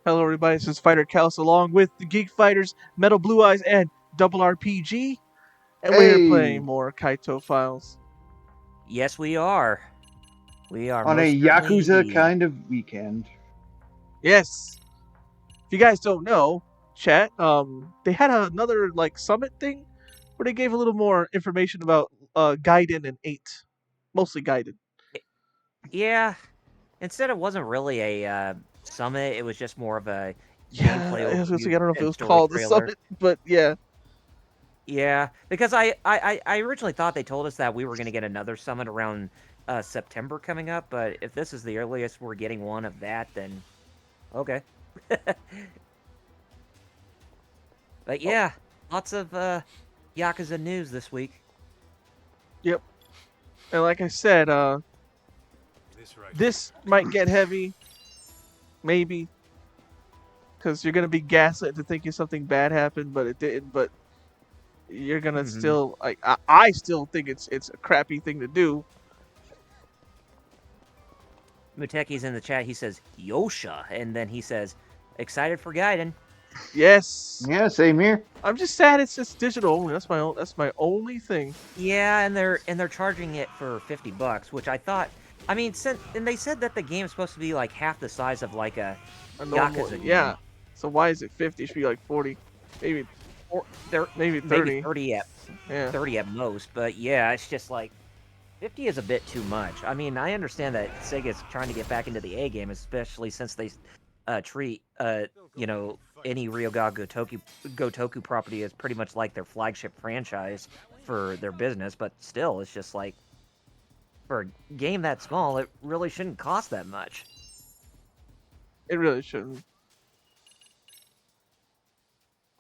Hello, everybody. This is Fighter Kels along with the Geek Fighters, Metal Blue Eyes, and Double RPG, and we're Hey, playing more Kaito Files. Yes, we are. We are on a most certainly Yakuza indeed. kind of weekend. Yes. If you guys don't know, chat, they had another summit thing where they gave a little more information about Gaiden and 8, mostly Gaiden. Yeah, instead it wasn't really a summit, it was just more of a Yeah, gameplay I was gonna say overview I don't know if it and was story called the trailer. summit, but yeah, Yeah, because I originally thought they told us that we were going to get another summit around September coming up, but if this is the earliest we're getting one of that, then okay. But oh, yeah, lots of Yakuza news this week. yep. And like I said, this might get heavy, maybe, because you're gonna be gaslit into thinking something bad happened, but it didn't. But you're gonna hmm still I still think it's a crappy thing to do. Muteki's in the chat. He says Yosha, and then he says excited for Gaiden. Yes, Yeah, same here. I'm just sad it's just digital only. That's my only thing. Yeah, and they're charging it for $50, which I thought. I mean, and they said that the game's supposed to be like half the size of like a A normal, Yakuza game. yeah. So why is it 50? It should be like 40, maybe Or they're maybe maybe 30. Yeah, 30 at most. But yeah, it's just like 50 is a bit too much. I mean, I understand that Sega's trying to get back into the A game, especially since they treat any Ryoga Gotoku property as pretty much like their flagship franchise for their business. But still, it's just like for a game that small, it really shouldn't cost that much. it really shouldn't.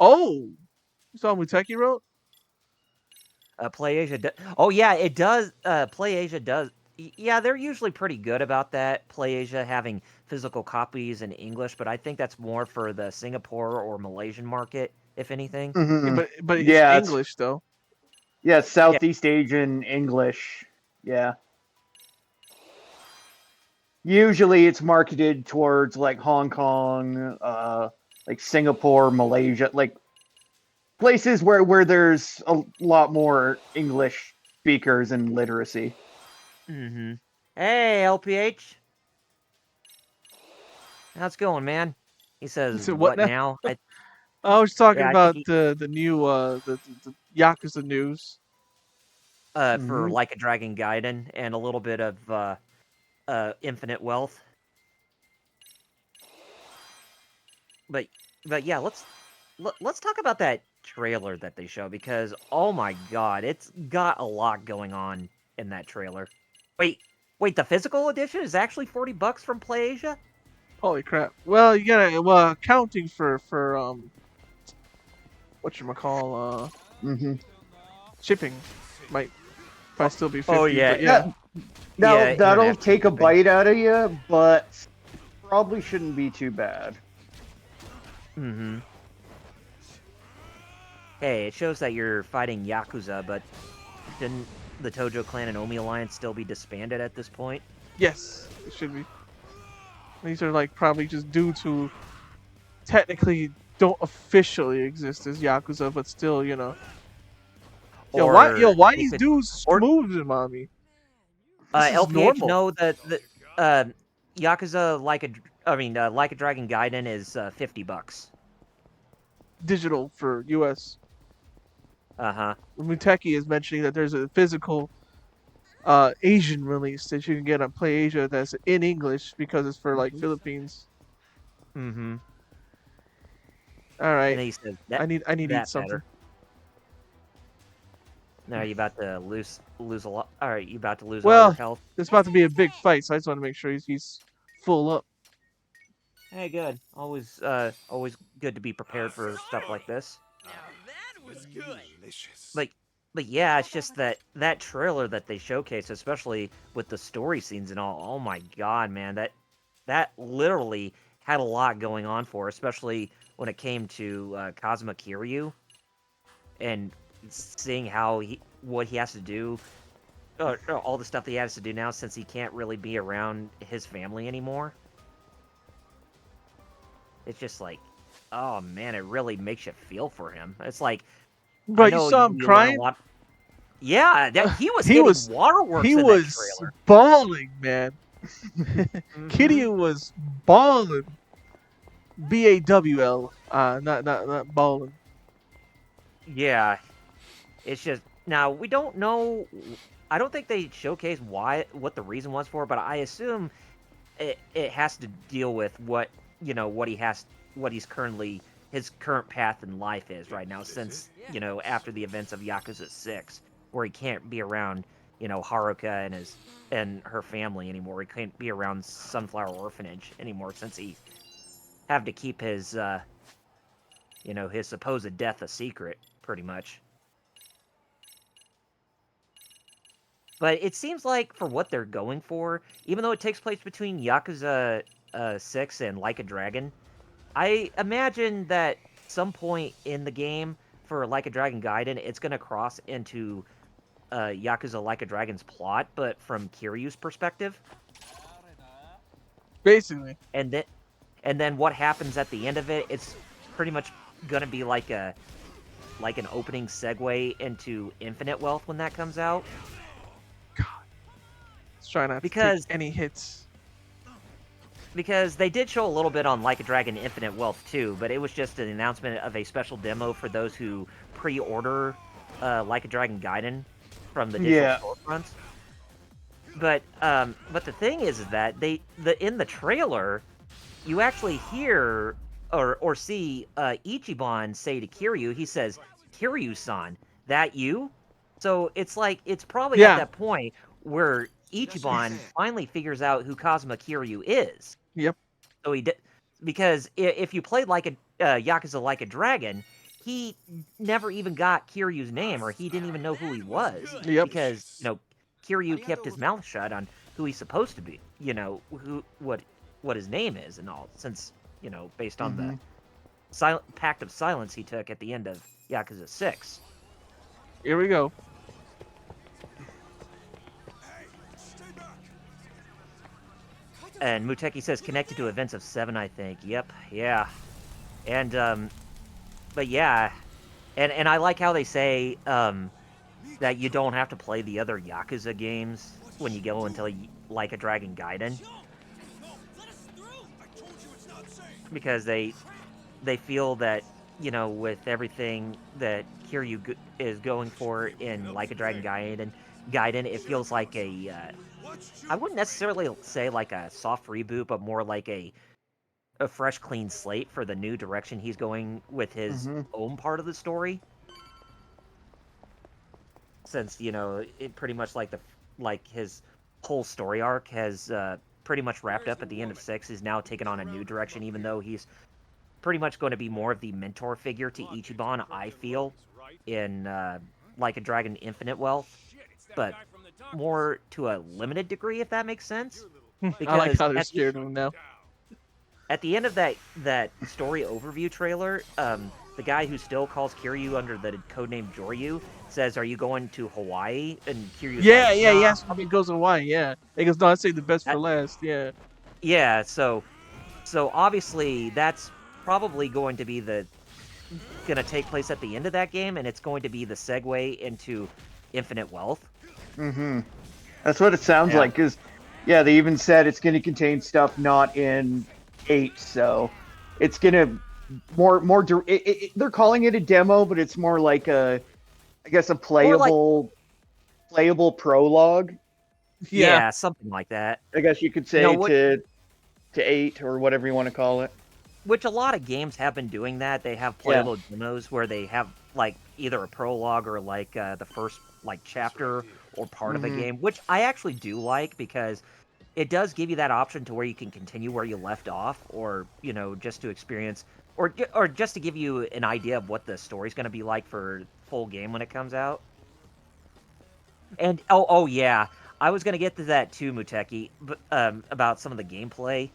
Oh, you saw what Muteki wrote? PlayAsia oh yeah, it does. PlayAsia does. Yeah, they're usually pretty good about that. PlayAsia having physical copies in English, but I think that's more for the Singapore or Malaysian market, if anything. Yeah, hmm but it's Yeah, it's English though. Yeah. Southeast Asian English. Yeah. Usually it's marketed towards like Hong Kong, like Singapore, Malaysia, like places where there's a lot more English speakers and literacy. Mm-hmm. Hey, LPH, how's it going, man? He He says, said what "What now? now?" I was talking Yeah, I think about he the new the Yakuza news. for hmm Like a Dragon Gaiden and a little bit of Infinite Wealth. But yeah, let's talk about that trailer that they show because oh my god, it's got a lot going on in that trailer. Wait, the physical edition is actually $40 from PlayAsia? Holy crap! Well, you gotta accounting for whatchamacall hmm shipping might Oh, probably still be oh 50, yeah, but yeah. Now yeah, that'll international take a shipping. bite out of you, but probably shouldn't be too bad. Mm-hmm. Hey, it shows that you're fighting Yakuza, but shouldn't the Tojo Clan and Omi Alliance still be disbanded at this point? Yes, it should be. These are probably just dudes who technically don't officially exist as Yakuza, but still, Or why they these could, dudes or smoothing on me? This is LPH normal. know that the Yakuza Like a Dragon Gaiden is $50. Digital for US. Uh-huh. Muteki is mentioning that there's a physical Asian release that you can get on PlayAsia that's in English because it's for Philippines. Mm-hmm. All And right, then he says I need to eat that something. better. Now you about to lose a lot. All right, you about to lose all your Well, health. there's about to be a big fight, so I just want to make sure he's full up. Hey, good. Always good to be prepared for stuff like this. Now that was good. Like, but yeah, it's just that trailer that they showcased, especially with the story scenes and all. Oh my god, man, that literally had a lot going on for, especially when it came to Kazuma Kiryu and seeing what he has to do, all the stuff that he has to do now since he can't really be around his family anymore. it's just like, oh man, it really makes you feel for him. It's like, I But you know saw him you learn a crying. lot. Yeah, that he was He hitting was waterworks he in that was trailer. balling, man. Hmm. Kiryu was balling. BAWL. Not balling. Yeah, it's just now we don't know. I don't think they showcased what the reason was for, but I assume it has to deal with what what he's currently his current path in life is right now, since after the events of Yakuza 6, where he can't be around Haruka and her family anymore. He can't be around Sunflower Orphanage anymore since he have to keep his supposed death a secret, pretty much. But it seems like for what they're going for, even though it takes place between Yakuza 6 and Like a Dragon, I imagine that some point in the game for Like a Dragon Gaiden, it's going to cross into Yakuza Like a Dragon's plot, but from Kiryu's perspective. Basically. And then, and then what happens at the end of it, it's pretty much going to be like an opening segue into Infinite Wealth when that comes out. God. Let's try not to take Because any hits. Because they did show a little bit on Like a Dragon Infinite Wealth too, but it was just an announcement of a special demo for those who pre-order Like a Dragon Gaiden from the digital Yeah. storefronts. But the thing is that in the trailer, you actually hear or see Ichiban say to Kiryu, he says, "Kiryu-san, that you?" So it's like it's probably at Yeah. that point where Ichiban finally figures out who Kazuma Kiryu is. Yep. So he did, because if you played like a Yakuza Like a Dragon, he never even got Kiryu's name, or he didn't even know who he was, Yep. because Kiryu kept his mouth shut on who he's supposed to be, what his name is and all, since based on the pact of silence he took at the end of Yakuza 6. Here we go. And Muteki says connected to events of 7, I think. Yep, yeah, and but yeah, and I like how they say that you don't have to play the other Yakuza games when you go into Like a Dragon Gaiden, because they feel that with everything that Kiryu is going for in Like a Dragon Gaiden, it feels like I wouldn't necessarily say like a soft reboot, but more like a fresh, clean slate for the new direction he's going with his own part of the story. Since it pretty much like his whole story arc has pretty much wrapped up at the end of 6, is now taken on a new direction, even though he's pretty much going to be more of the mentor figure to Ichiban, I feel, in Like a Dragon Infinite Wealth, but more to a limited degree, if that makes sense. I like Because how they're scared of him now. at the end of that story overview trailer, the guy who still calls Kiryu under the codename Joryu says, "Are you going to Hawaii?" And Kiryu's Yeah, like, yeah, "Nah." yes. He goes to Hawaii. Yeah. He goes, no, I say the best for That- last. Yeah. yeah, so obviously that's probably going to be gonna take place at the end of that game, and it's going to be the segue into Infinite Wealth. That's what it sounds Yeah. like. Because, yeah, they even said it's going to contain stuff not in 8, so it's going to they're calling it a demo, but it's more like I guess a More like, playable prologue. Yeah. yeah, something like that. I guess you could You know say what? to 8 or whatever you want to call it. Which a lot of games have been doing that. They have Yeah. playable demos where they have like either a prologue or like the first like chapter or part of a game, which I actually do like, because it does give you that option to where you can continue where you left off, or just to experience, or just to give you an idea of what the story's going to be like for full game when it comes out. And oh yeah, I was going to get to that too, Muteki, but about some of the gameplay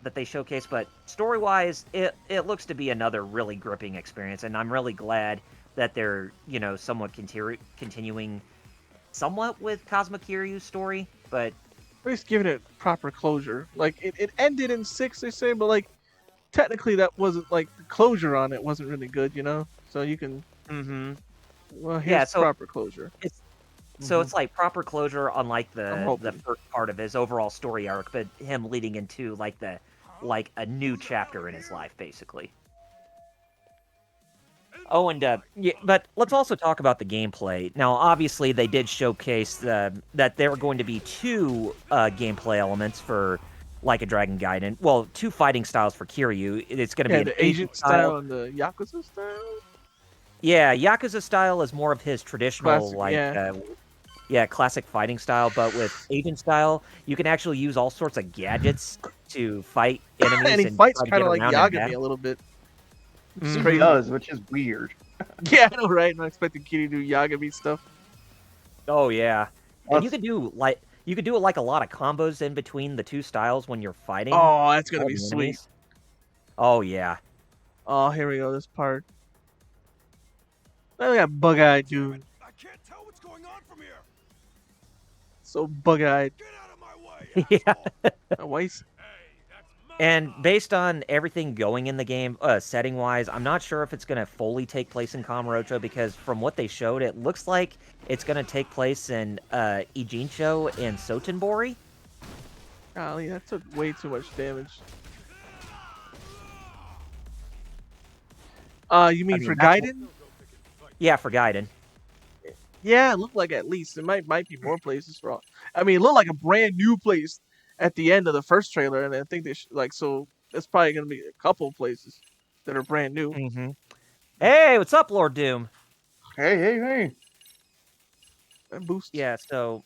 that they showcase, but story-wise, it looks to be another really gripping experience, and I'm really glad that they're somewhat continuing somewhat with Kazuma Kiryu's story, but At least giving it proper closure. Like it ended in 6, they say, but like technically that wasn't like the closure on it wasn't really good, you know. So you can Mm-hmm. well here's Yeah, so proper closure. it's like proper closure on like I'm the hoping. first part of his overall story arc, but him leading into like a new chapter in his life, basically. Oh, and yeah, but let's also talk about the gameplay. Now, obviously, they did showcase that there were going to be two gameplay elements for Like a Dragon Gaiden. Well, two fighting styles for Kiryu. It's going to be Yeah, an the agent agent style. style and the Yakuza style. Yeah, Yakuza style is more of his traditional, Classic, like, yeah. yeah, classic fighting style. But with agent style, you can actually use all sorts of gadgets to fight And enemies he and fights try to kind get of like around in Yagami battle. a little bit, which is He Mhm. crazy. does, which is weird. Yeah, I know, right? I'm not expecting Kitty to do Yagami stuff. Oh yeah, and That's- you could do like a lot of combos in between the two styles when you're fighting Oh, that's gonna all be the sweet. enemies. Oh yeah, Oh, here we go. This part. Look at that bug-eyed dude. I can't tell what's going on from here. So bug-eyed. Get out of my way, yeah. asshole. Weiss. Hey, that's my And house. based on everything going in the game, setting wise, I'm not sure if it's gonna fully take place in Kamurocho because from what they showed, it looks like it's gonna take place in Ijincho and Sotenbori. Golly, that took way too much damage. You mean mean, for that's Gaiden? Yeah, for Gaiden. Yeah, it looked like at least it might be more places for all. I mean, it looked like a brand new place at the end of the first trailer, and I think they like so. It's probably gonna be a couple of places that are brand new. Mm-hmm. Hey, what's up, Lord Doom? hey. And boosts. Yeah, so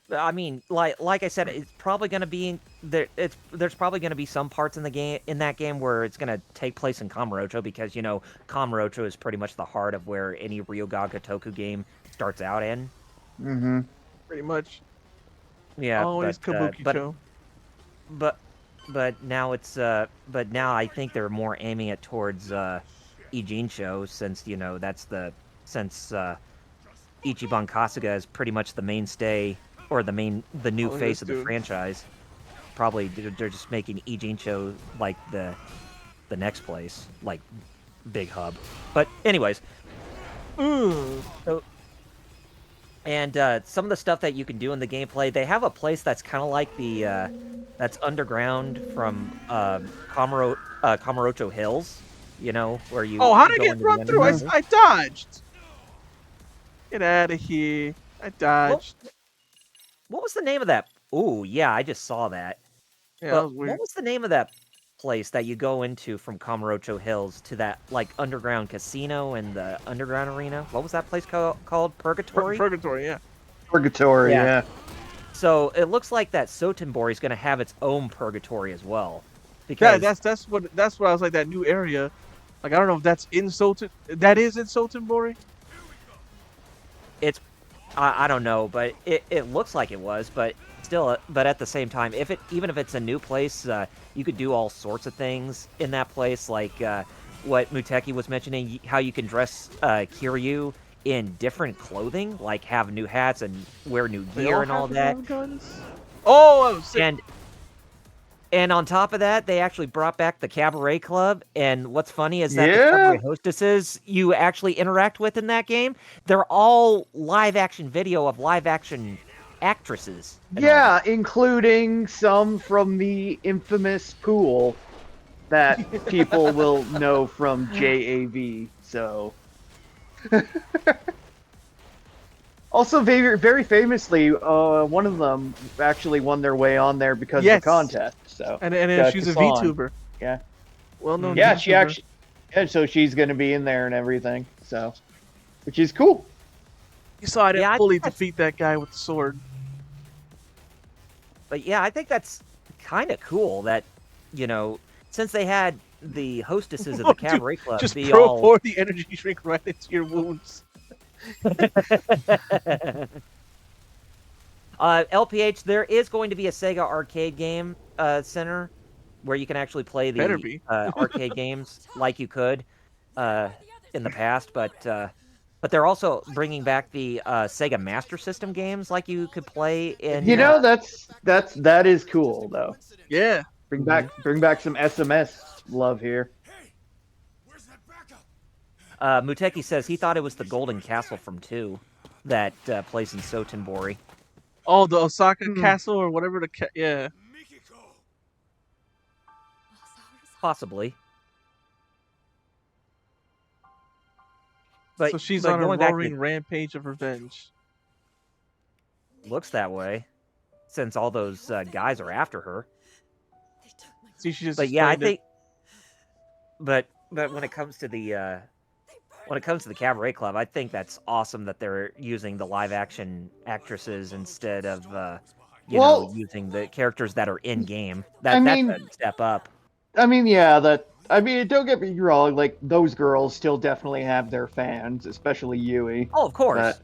I mean, like I said, it's probably going to be there. There's probably going to be some parts in that game where it's going to take place in Kamurocho because Kamurocho is pretty much the heart of where any Ryoga Gotoku game starts out in. Mm-hmm. Pretty much. Yeah, Always Kabukicho. but now but now I think they're more aiming it towards Ijincho since since Ichiban Kasuga is pretty much the mainstay or the new Oh, face this of the dude. franchise. Probably they're just making Ijincho like the next place, like big hub. But anyways, so and some of the stuff that you can do in the gameplay, they have a place that's kind of like the that's underground from Kamurocho Hills. You know where you Oh, how did I go get into the run through? enemy. I dodged. Get out of here. I What dodged. what was the name of that? Oh yeah, I just saw that. Yeah, that But was what weird. was the name of that place that you go into from Kamurocho Hills to that like underground casino and the underground arena? What was that place called? Purgatory? Purgatory, yeah. Purgatory, Yeah. yeah. So it looks like that Sotenbori is going to have its own purgatory as well. Yeah, Because that's what I was like, that new area. Like I don't know if that's in Soten. That is in Sotenbori. it's I don't know, but it looks like it was, but still, but at the same time, even if it's a new place, you could do all sorts of things in that place, like what Muteki was mentioning, how you can dress Kiryu in different clothing, like have new hats and wear new They gear all and all have that. guns. Oh, sick. And on top of that, they actually brought back the Cabaret Club. And what's funny is that the Yeah. Cabaret hostesses you actually interact with in that game, they're all live action video of live action actresses. and all Yeah, that. including some from the infamous pool that people will know from JAV. So, also very famously, one of them actually won their way on there because Yes. of the contest. So, And she's a Kasan. VTuber. Yeah, Well-known yeah, VTuber. she actually, and so she's gonna be in there and everything. So, which is cool. You saw I didn't Yeah, I fully think that's- defeat that guy with the sword. But yeah, I think that's kind of cool that, since they had the hostesses of Oh, the dude, Cabaret Club Just be pour all. the energy drink right into your wounds. LPH, there is going to be a Sega arcade game center where you can actually play Better the be. arcade games like you could in the past, but they're also bringing back the Sega Master System games like you could play in. You know, that is cool though. Yeah. Bring back some SMS love here. Hey, where's that backup? Muteki says he thought it was the Golden Castle from 2, that place in Sotenbori. Oh, the Osaka Hmm. Castle or whatever yeah. Mikiko. Possibly. But, So she's but on a going back roaring to rampage of revenge. looks that way, since all those guys are after her. See, she just But yeah, I explained it. think. But when it comes to the cabaret club, I think that's awesome that they're using the live action actresses instead of using the characters that are in game. That's a step up. I mean, yeah, don't get me wrong, like, those girls still definitely have their fans, especially Yui. Oh, of course.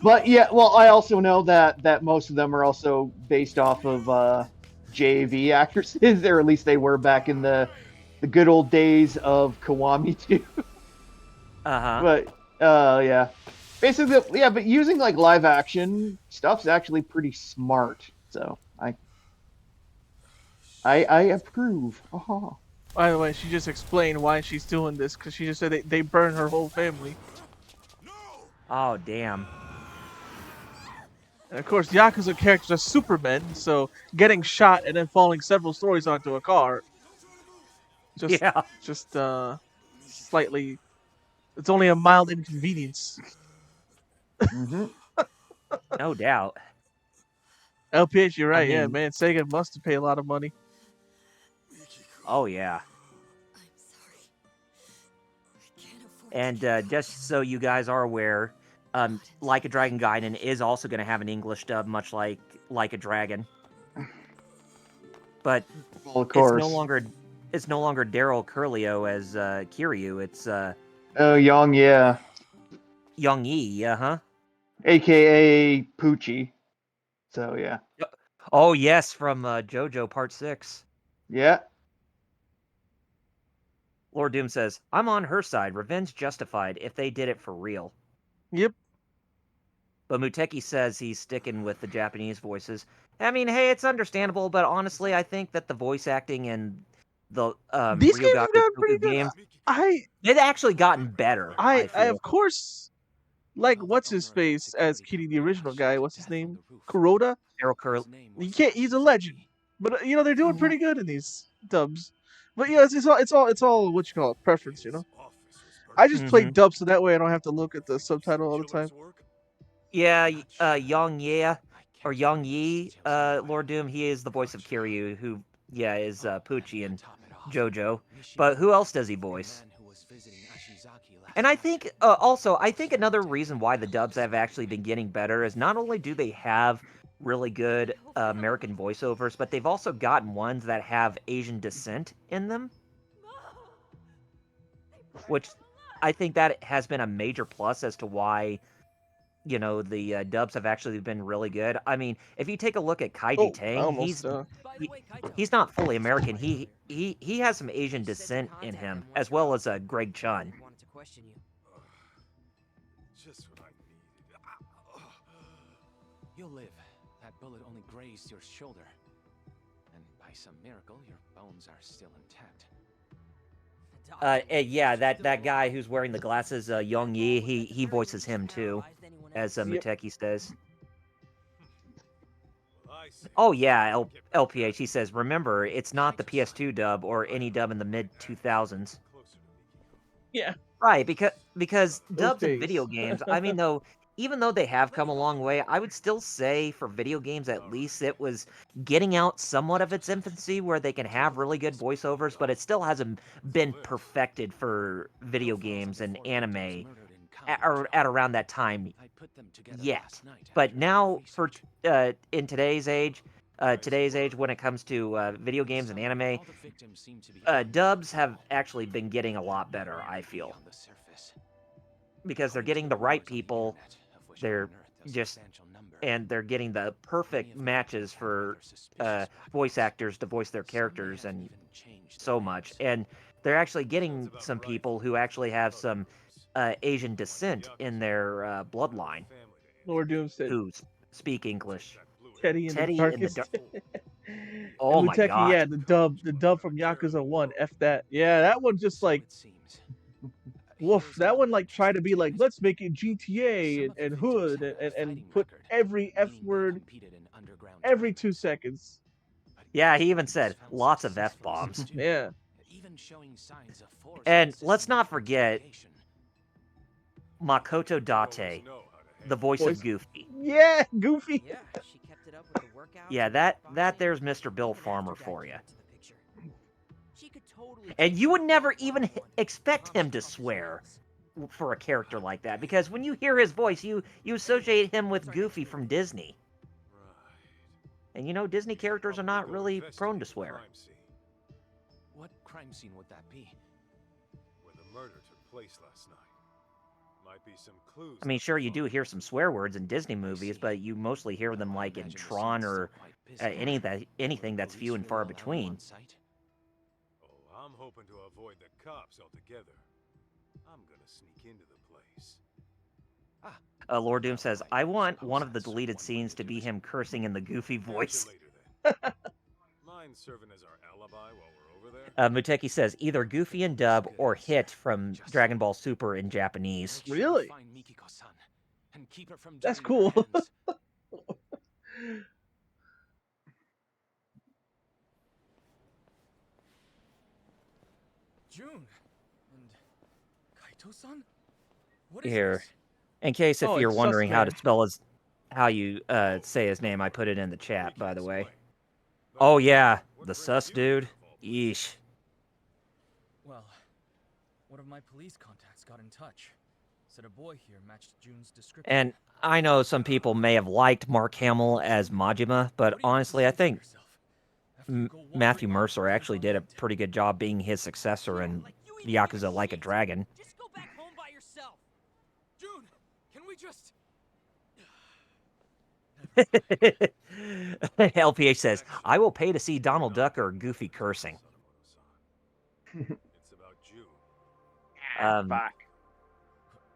But yeah, well, I also know that most of them are also based off of JV actresses, or at least they were back in the good old days of Kiwami too. But yeah, basically, yeah. But using like live action stuff's actually pretty smart. So I approve. Uh-huh. By the way, she just explained why she's doing this because she just said they burn her whole family. Oh, damn. And of course, Yakuza characters are supermen, so getting shot and then falling several stories onto a car, just slightly. It's only a mild inconvenience. Mm-hmm. No doubt. LPH, you're right. I Yeah, mean- man, Sega must have paid a lot of money. Oh, yeah. And just so you guys are aware, Like a Dragon Gaiden is also going to have an English dub, much like a Dragon. But Well, of course. it's no longer Daryl Curlio as Kiryu. It's Oh, Young, yeah. Young Yi, AKA Poochie. So yeah. Oh yes, from JoJo Part 6. Yeah. Lord Doom says, "I'm on her side. Revenge justified if they did it for real." Yep. But Muteki says he's sticking with the Japanese voices. I mean, hey, it's understandable, but honestly, I think that the voice acting in the These games have gotten pretty good. games, they've actually gotten better. I feel. of course, like what's his face as Kitty, the original guy. What's his name? Kuroda. Daryl Curl. He's a legend. But they're doing pretty good in these dubs. But yeah, it's all what you call it, preference. I just play dubs so that way I don't have to look at the subtitle all the time. Yeah, Yang Ye or Yang Yi, Lord Doom, he is the voice of Kiryu, who is Poochie and JoJo. But who else does he voice? And I think I think another reason why the dubs have actually been getting better is not only do they have really good American voiceovers, but they've also gotten ones that have Asian descent in them, which I think that has been a major plus as to why the dubs have actually been really good. I mean, if you take a look at Kaiji Tang, he's not fully American. He has some Asian descent in him, as well as Greg Chun. Just what I needed. You'll live. That bullet only grazed your shoulder. And by some miracle, your bones are still intact. Yeah, that guy who's wearing the glasses, Young Yi, he voices him too, as Muteki says. Oh yeah, LPH, he says, remember, it's not the PS2 dub or any dub in the mid-2000s. Yeah. Right, because dubs in video games, I mean, even though they have come a long way, I would still say for video games at least it was getting out somewhat of its infancy where they can have really good voiceovers, but it still hasn't been perfected for video games and anime at around that time yet. But now for in today's age when it comes to video games and anime, dubs have actually been getting a lot better, I feel. Because they're getting the right people, they're getting the perfect matches for voice actors to voice their characters and so much. And they're actually getting some people who actually have some Asian descent in their bloodline. Lord Doom said, who speak English. Teddy in the darkest. Oh And my Muteki, god. yeah, the dub from Yakuza 1, F that. Yeah, that one just So like it seems. woof. Here's That one nothing like but tried just to be like, details. let's make it GTA Some and, of the and victims Hood have a and fighting put record, every F meaning they word competed in underground every 2 tournaments. seconds. But Yeah, he each even one was said found lots of successful F-bombs. too, Yeah. even showing signs of forced And let's assisting not forget interrogation. Makoto You always Date, know how to the handle voice of Voice. Goofy. Yeah, Goofy. Yeah, she kept it up with the workouts. Yeah, and that boxing, there's Mr. Bill even Farmer after Dad for came you. into the picture. She could totally And take you on would never any even one-on-one, expect him to concentrate on his swear wins. for a character like that, because when you hear his voice, you associate him with Goofy from Disney. Right. And you know, Disney characters are Probably not go really prone to investigate the swear. crime scene What crime scene would that be? where the murder took place last night. Might be some clues. I mean, left to sure, you do follow. hear some swear words in Disney I movies, see. but you mostly hear them I like in imagine the Tron scene's or still quite busy. anything that's few Police and really far all have you between. on site? Oh, I'm hoping to avoid the cops altogether. I'm gonna sneak into the place. Lord Doom says, I want Suppose one of the that's deleted one way scenes to to do be it. him cursing in the Goofy Catch you voice. later then. Mind serving as our alibi while we're over there? Muteki says, either Goofy in dub or Hit from Dragon Ball Super in Japanese. Make sure you Really? find Mikiko-san and keep her from That's dirtying her cool. hands. June and Kaito-san? What is Here, this? in case if Oh, you're it's wondering how to Sussman. spell his, how you say his name, I put it in the chat, We by can the way. explain. Oh But yeah, what the brings sus you here dude. of all places? Yeesh. Well, one of my police contacts got in touch. Said a boy here matched June's description. And I know some people may have liked Mark Hamill as Majima, but What do you have to honestly, I say for think yourself? After you go wandering Matthew off Mercer with your actually did a unlit- pretty good job being his successor Yeah, in like you even give Yakuza Like a shit. Dragon. Just go back home by yourself. June, can we just... LPH says, I will pay to see Donald Duck or Goofy cursing. It's about June. Um,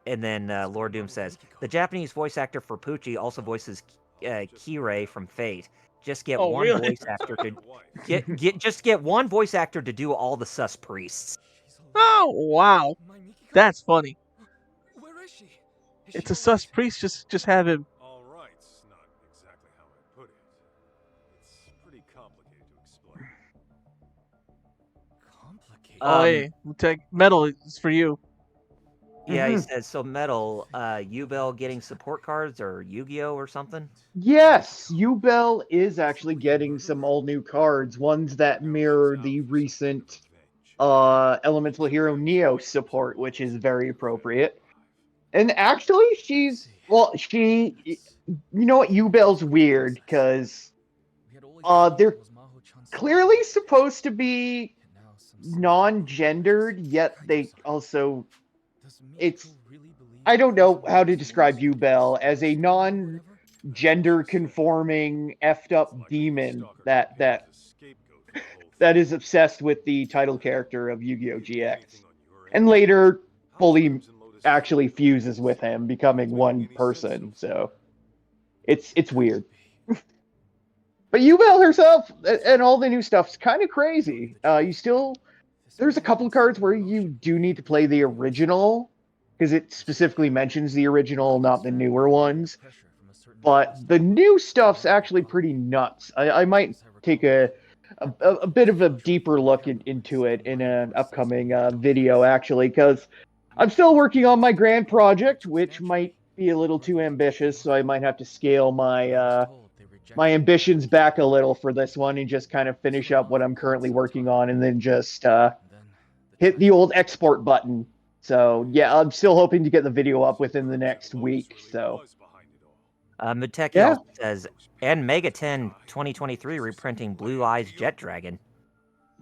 and then Lord Doom says, the Japanese voice actor for Poochie also voices Kirei from Fate. Just get Oh, one really? voice actor to get one voice actor to do all the sus priests. She's alive. Oh, wow. My Mikiko? That's funny. Where is she? Is It's she a sus alright? priest. Just have him. All right's not exactly how I put it. It's pretty complicated to explain. Complicated. Oh, hey, we'll take metal is for you. Yeah, he Mhm. says, so Metal, Yubel getting support cards or Yu-Gi-Oh or something? Yes, Ubel is actually getting some all new cards, ones that mirror the recent Elemental Hero Neo support, which is very appropriate. And actually, she's well, she, you know what, Ubel's weird because they're clearly supposed to be non-gendered, yet they also it's I don't know how to describe Ubel as a non-gender conforming effed up demon that is obsessed with the title character of Yu-Gi-Oh! GX, and later fully actually fuses with him, becoming one person. So it's weird. But Ubel herself and all the new stuff's kind of crazy. There's a couple of cards where you do need to play the original because it specifically mentions the original, not the newer ones. But the new stuff's actually pretty nuts. I might take a bit of a deeper look into it in an upcoming video, actually, because I'm still working on my grand project, which might be a little too ambitious, so I might have to scale my ambitions back a little for this one and just kind of finish up what I'm currently working on, and then just hit the old export button. So yeah, I'm still hoping to get the video up within the next week. So Muteki Yeah. also says, and Mega 10 2023 reprinting Blue Eyes Jet Dragon.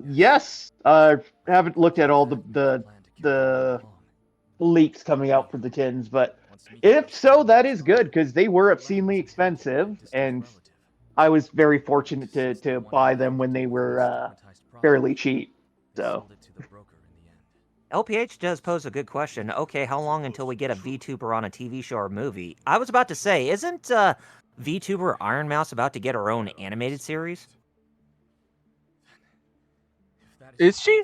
yes, haven't looked at all the leaks coming out for the tins, but if so, that is good because they were obscenely expensive, and I was very fortunate to buy them when they were fairly cheap. So LPH does pose a good question. Okay, how long until we get a VTuber on a TV show or movie? I was about to say, isn't VTuber Iron Mouse about to get her own animated series? Is she?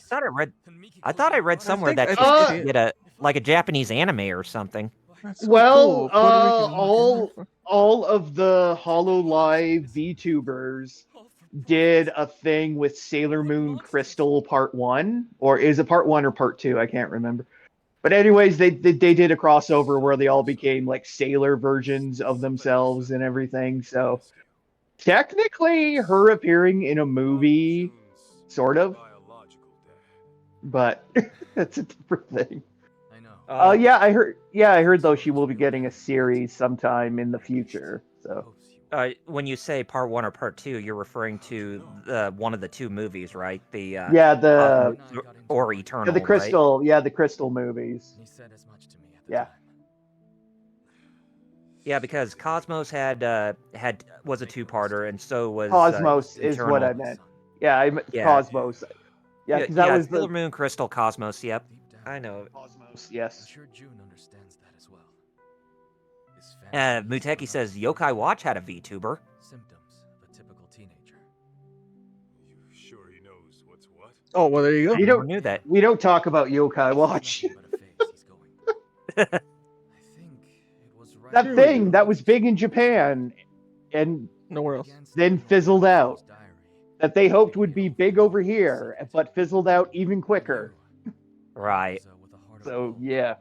I thought I read somewhere that I she think was she gonna get a like a Japanese anime or something. That's so Well, cool. Puerto Rican. all of the Hollow Live VTubers did a thing with Sailor Moon Crystal Part 1, or is it Part 1 or Part 2? I can't remember. But anyways, they did a crossover where they all became like sailor versions of themselves and everything. So technically, her appearing in a movie, sort of, but that's a different thing. I know. Yeah, I heard. Yeah, I heard though she will be getting a series sometime in the future. So When you say part 1 or part 2, you're referring to one of the two movies, right? yeah, Or Eternal, the right? Crystal, yeah, the Crystal movies. He said as much to me at the Yeah. time. Yeah, because Cosmos was a two-parter, and so was Cosmos is what I Eternal. meant. Yeah, I meant Yeah. Cosmos. Yeah, because that was Sailor the Moon, Crystal, Cosmos. Yep, Deep down, I know. Cosmos. I'm Yes. sure June understands that as well. His fantasy is Muteki for says others. Yokai Watch had a VTuber. Symptoms of a typical teenager. You sure he knows what's what? Oh well, there you go. We Never don't knew that. we don't talk about Yokai Watch. Nothing but a phase he's going. I think it was right That Here we thing go. that was big in Japan and Nowhere else. then fizzled out. That they hoped would be big over here, but fizzled out even quicker. Right. So yeah.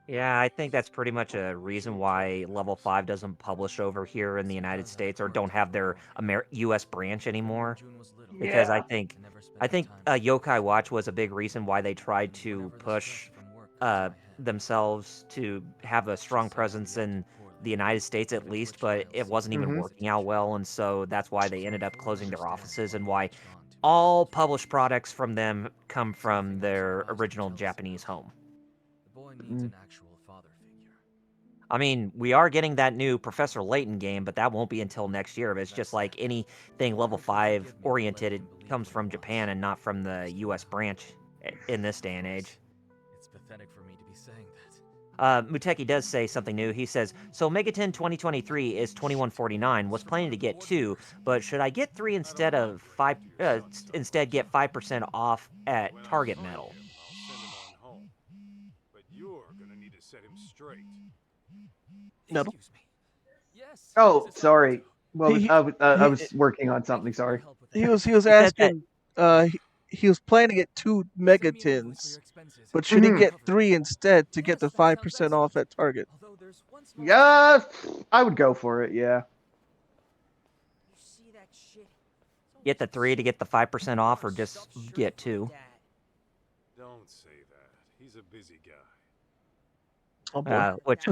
Yeah, I think that's pretty much a reason why Level 5 doesn't publish over here in the United States or don't have their U.S. branch anymore. Because I think Yokai Watch was a big reason why they tried to push themselves to have a strong presence in the United States at least, but it wasn't even working out well, and so that's why they ended up closing their offices and why all published products from them come from their original Japanese home. The boy needs an actual father figure. I mean, we are getting that new Professor Layton game, but that won't be until next year. But it's just like anything level 5 oriented, it comes from Japan and not from the US branch in this day and age. It's pathetic for me to be saying that. Muteki does say something new. He says, so Megaten 2023 is 2149. Was planning to get 2, but should I get 3 instead of 5? Instead, get 5% off at Target Metal. I'll send him on home. But you're gonna need to set him straight. Metal. Excuse me. Yes. Oh, this is sorry. Kaito. Well, He- I was working on something. Sorry. He was asking. He was planning to get 2 megatins, but should he get 3 instead to get the 5% off at Target? Yeah, I would go for it. Yeah. Get the 3 to get the 5% off, or just get 2? Don't say that. He's a busy guy. Oh boy. Which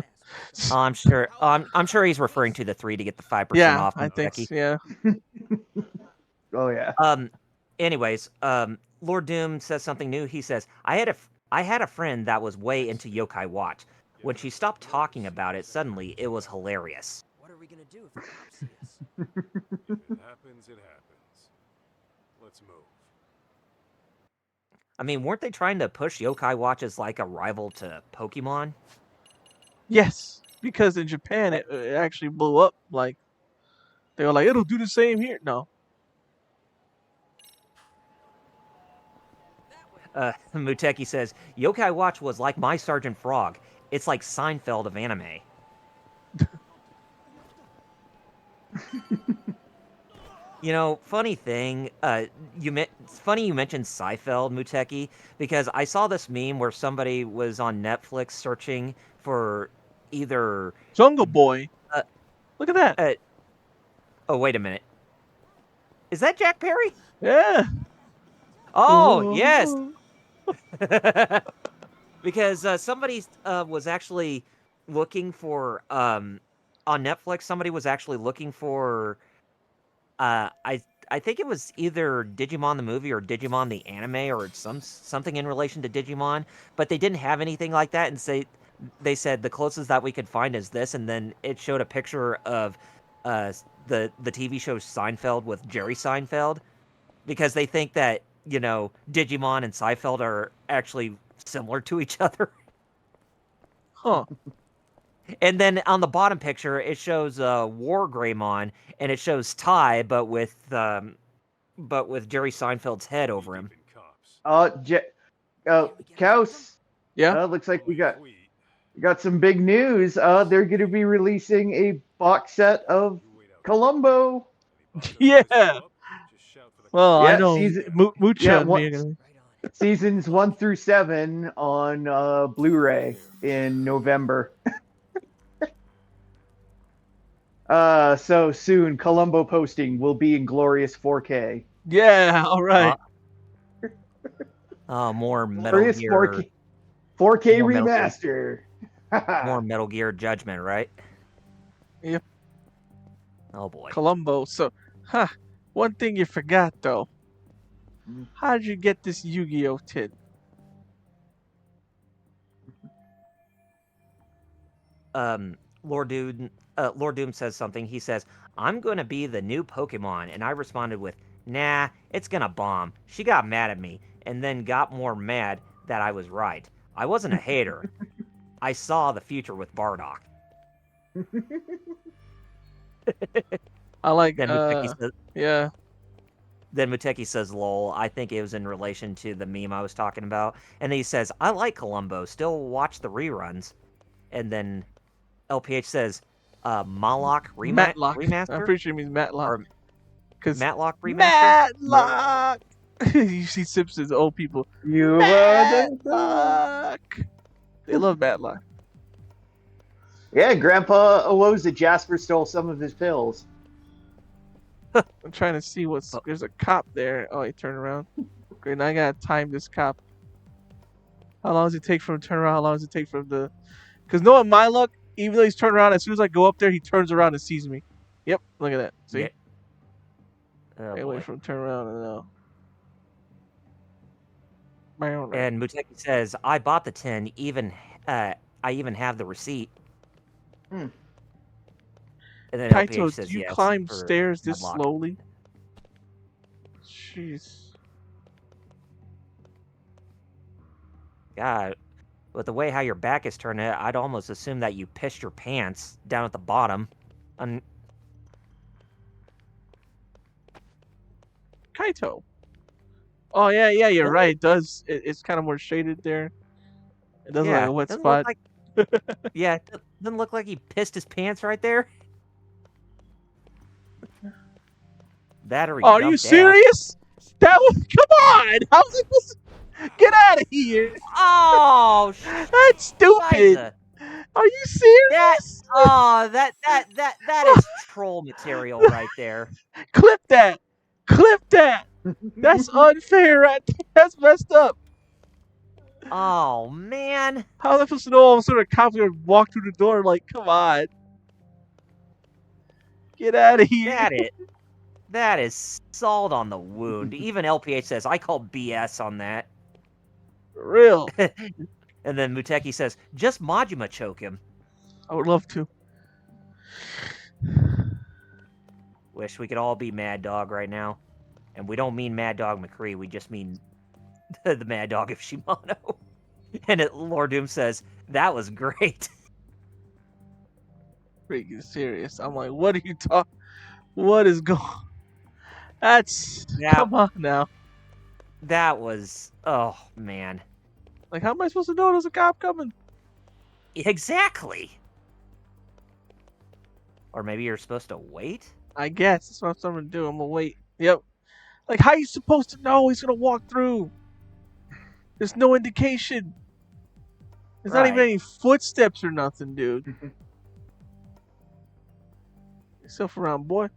I'm sure. I'm sure he's referring to the 3 to get the 5% Yeah, off. I think. Muteki. Yeah. Oh yeah. Anyways, Lord Doom says something new. He says, I had a friend that was way into Yokai Watch. When she stopped talking about it, suddenly it was hilarious. What are we gonna do if the cops see us? If it happens, it happens. Let's move. I mean, weren't they trying to push Yokai Watch as like a rival to Pokemon? Yes, because in Japan it actually blew up. Like they were like, it'll do the same here. No. Muteki says, Yokai Watch was like my Sergeant Frog. It's like Seinfeld of anime. You know, funny thing, it's funny you mentioned Seinfeld, Muteki, because I saw this meme where somebody was on Netflix searching for either... Jungle Boy. Look at that. Oh, wait a minute. Is that Jack Perry? Yeah. Oh, yes! Because somebody was actually looking for on Netflix. Somebody was actually looking for I think it was either Digimon the movie or Digimon the anime or something in relation to Digimon, but they didn't have anything like that, and they said the closest that we could find is this, and then it showed a picture of the TV show Seinfeld with Jerry Seinfeld, because they think that, you know, Digimon and Seinfeld are actually similar to each other. Huh. And then on the bottom picture, it shows War Greymon, and it shows Tai, but with but with Jerry Seinfeld's head over him. Keeping cops. Kaus. Yeah. Looks like we Only a got tweet. some big news. They're going to be releasing a box set of You wait out. Columbo. Any bobtails Yeah. show up, just shout for the Well, I Yeah, know season. Mucha Yeah, and me are gonna. Right on. Seasons 1 through 7 on Blu-ray in November. So soon, Columbo posting will be in glorious 4K. Yeah. All right. More Metal Glorious Gear. 4K More Metal Gear. remaster. More Metal Gear Judgment, right? Yep. Oh boy. Columbo. So, one thing you forgot though. How did you get this Yu-Gi-Oh tin? Lord Doom says something. He says, "I'm going to be the new Pokemon," and I responded with, "Nah, it's gonna bomb." She got mad at me, and then got more mad that I was right. I wasn't a hater. I saw the future with Bardock. I like. Then Muteki says, Yeah. "Lol." I think it was in relation to the meme I was talking about. And then he says, "I like Columbo. Still watch the reruns." And then LPH says, Malak Matlock. remaster? I'm pretty sure he means Matlock. Or Cause Matlock remaster? Matlock. You see Simpsons old people. You Matlock. They love Matlock. Yeah, Grandpa woes that Jasper stole some of his pills. I'm trying to see what's. There's a cop there. Oh, he turned around. Great. Now I gotta time this cop. How long does it take for him to turn around? How long does it take for him to? Because knowing my luck, even though he's turned around, as soon as I go up there, he turns around and sees me. Yep, look at that. See? Yeah. Oh, Hey, boy. wait for him to turn around and And Muteki says, "I bought the tin. I even have the receipt." Hmm. And then LPH Kaito, says, do you yes, climb for stairs this Matlock. slowly? Jeez. God, with the way how your back is turned, I'd almost assume that you pissed your pants down at the bottom. Kaito. Oh yeah, you're Doesn't right. It does. It's kind of more shaded there. It does look like Yeah, a wet doesn't spot. look like. Yeah, it doesn't look like he pissed his pants right there. That or he Oh, are you dumped ass. serious? That was. Come on! How's it supposed to get out of here? Oh, That's stupid. Shiza. Are you serious? That is troll material right there. Clip that. Clip that. That's unfair. Right? That's messed up. Oh man. How am I supposed to know all of a sudden a cop's gonna walk through the door? Like, come on. Get out of here. That is salt on the wound. Even LPH says, "I call BS on that." For real. And then Muteki says, "Just Majima choke him." I would love to. Wish we could all be Mad Dog right now. And we don't mean Mad Dog McCree, we just mean the Mad Dog of Shimano. And Lord Doom says, "That was great." Freaking serious. I'm like, what are you talking? What is going? That's come on now. That was, oh man. Like, how am I supposed to know there's a cop coming? Exactly. Or maybe you're supposed to wait? I guess that's what I'm gonna do. I'm gonna wait. Yep. Like, how you supposed to know he's gonna walk through? There's no indication. There's not even Right. any footsteps or nothing, dude. Yourself around, boy.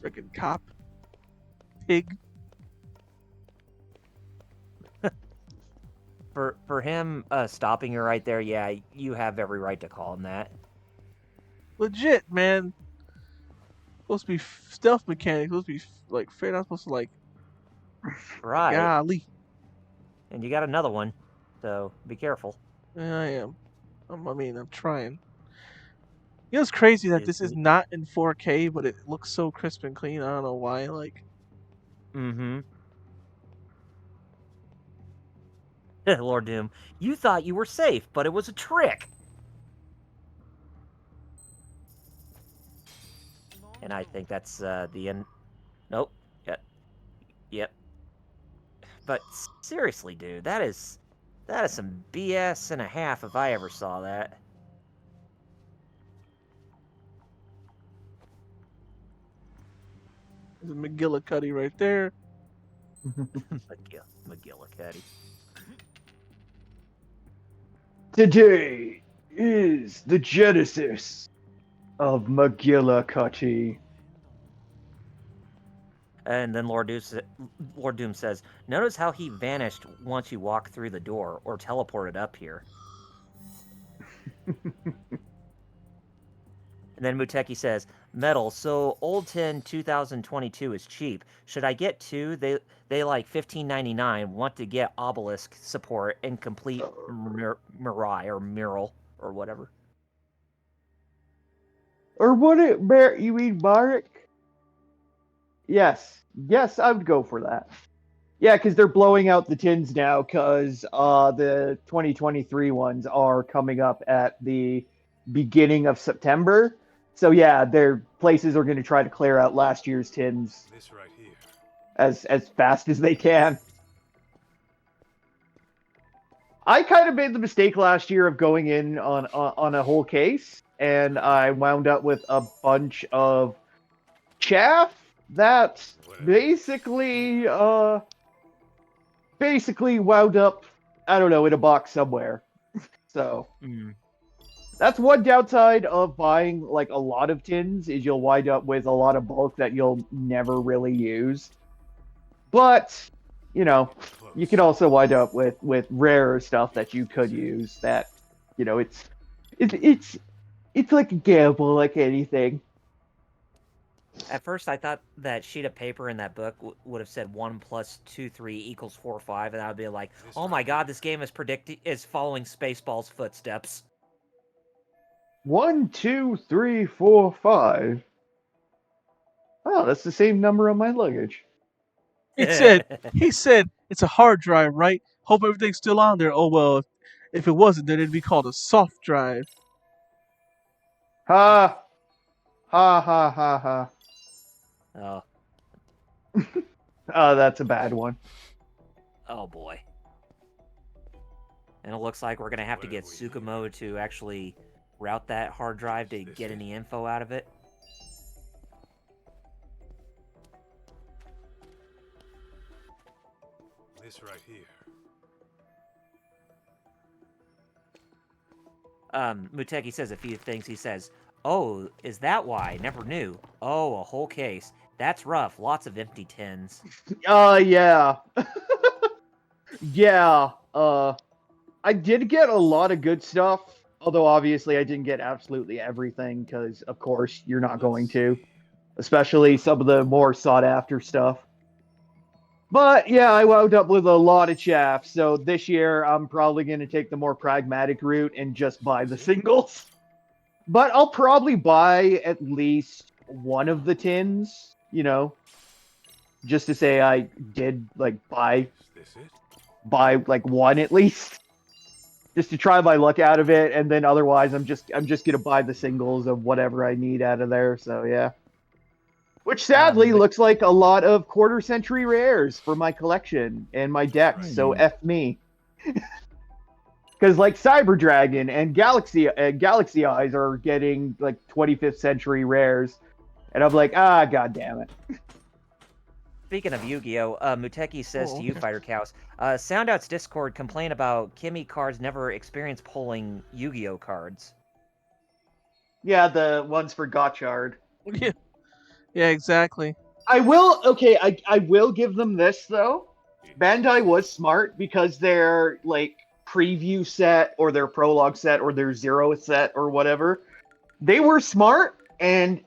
Freaking cop. Pig. For him stopping you right there, yeah, you have every right to call him that. Legit, man. Supposed to be stealth mechanic. Supposed to be like fair. Not supposed to like. Right. Golly. And you got another one, so be careful. Yeah, I am. I'm trying. You know, it's crazy that this is not in 4K, but it looks so crisp and clean. I don't know why. Like. Mm-hmm. Lord Doom, you thought you were safe, but it was a trick. And I think that's the end. Nope. Yep. But seriously, dude, that is some BS and a half if I ever saw that. There's a McGillicuddy right there. McGillicuddy. Today is the genesis of McGillicuddy. And then Lord Doom says, "Notice how he vanished once you walk through the door, or teleported up here." And then Muteki says, "Metal, so Old Tin 2022 is cheap. Should I get two? They like $15.99. Want to get Obelisk support and complete Mirai or Mural or whatever." Or would it, you mean Marek? Yes, I would go for that. Yeah, because they're blowing out the tins now because the 2023 ones are coming up at the beginning of September. So yeah, their places are going to try to clear out last year's tins This right here. as fast as they can. I kind of made the mistake last year of going in on a whole case, and I wound up with a bunch of chaff that basically wound up, I don't know, in a box somewhere. So that's one downside of buying like a lot of tins, is you'll wind up with a lot of bulk that you'll never really use. But you know, you could also wind up with rarer stuff that you could use. That, you know, it's like a gamble, like anything. At first, I thought that sheet of paper in that book would have said 1 + 2 3 = 4 5, and I would be like, "Oh my god, this game is following Spaceball's footsteps." 1, 2, 3, 4, 5. Oh, that's the same number on my luggage. He said, it's a hard drive, right? Hope everything's still on there. Oh, well, if it wasn't, then it'd be called a soft drive. Ha. Ha ha ha ha. Oh. Oh, that's a bad one. Oh boy. And it looks like we're gonna have to get Tsukumo to actually route that hard drive to get any info out of it. This right here. Muteki says a few things. He says, "Oh, is that why? Never knew. Oh, a whole case. That's rough. Lots of empty tins." Yeah. Yeah. I did get a lot of good stuff, although obviously I didn't get absolutely everything, because of course you're not going to, especially some of the more sought after stuff. But yeah, I wound up with a lot of chaff, so this year I'm probably going to take the more pragmatic route and just buy the singles. But I'll probably buy at least one of the tins, you know, just to say I did like buy like one at least, just to try my luck out of it, and then otherwise I'm just gonna buy the singles of whatever I need out of there. So yeah. Which sadly looks like a lot of quarter century rares for my collection and my decks, so F me. Because like Cyber Dragon and Galaxy Eyes are getting like 25th century rares, and I'm like, god damn it. Speaking of Yu-Gi-Oh, Muteki says to you, Fighter Cows, Soundout's Discord complain about Kimmy cards never experience pulling Yu-Gi-Oh cards. Yeah, the ones for Gotchard. Yeah, exactly. I will give them this though. Bandai was smart, because their like preview set or their prologue set or their zero set or whatever, they were smart, and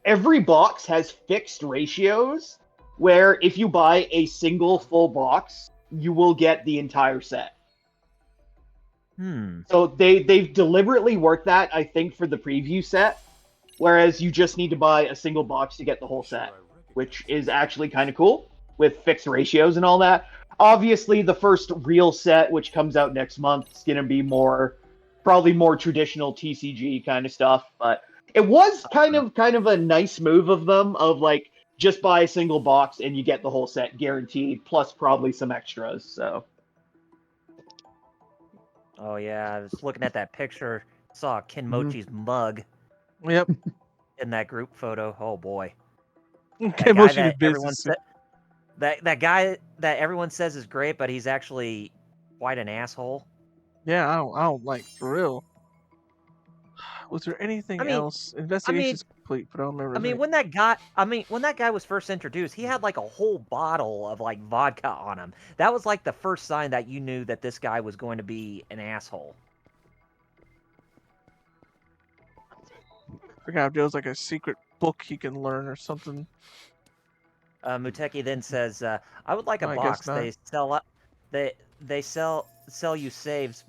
every box has fixed ratios where if you buy a single full box, you will get the entire set. So they've deliberately worked that, I think, for the preview set. Whereas you just need to buy a single box to get the whole set, which is actually kind of cool with fixed ratios and all that. Obviously, the first real set, which comes out next month, is going to be probably more traditional TCG kind of stuff. But It was kind of a nice move of them, of like just buy a single box and you get the whole set guaranteed, plus probably some extras. So Oh yeah, I was looking at that picture. Saw Mhm. Kenmochi's mug Yep. in that group photo. Oh boy, that Can't guy motion his that everyone business. said that guy that everyone says is great, but he's actually quite an asshole. Yeah, I don't like for real. Was there I anything mean, else? I mean, Investigation's complete, but I don't remember. when that guy was first introduced, he had like a whole bottle of like vodka on him. That was like the first sign that you knew that this guy was going to be an asshole. I forgot if there was like a secret book he can learn or something. Muteki then says, "I would like a No, I guess box. not. They sell you saves.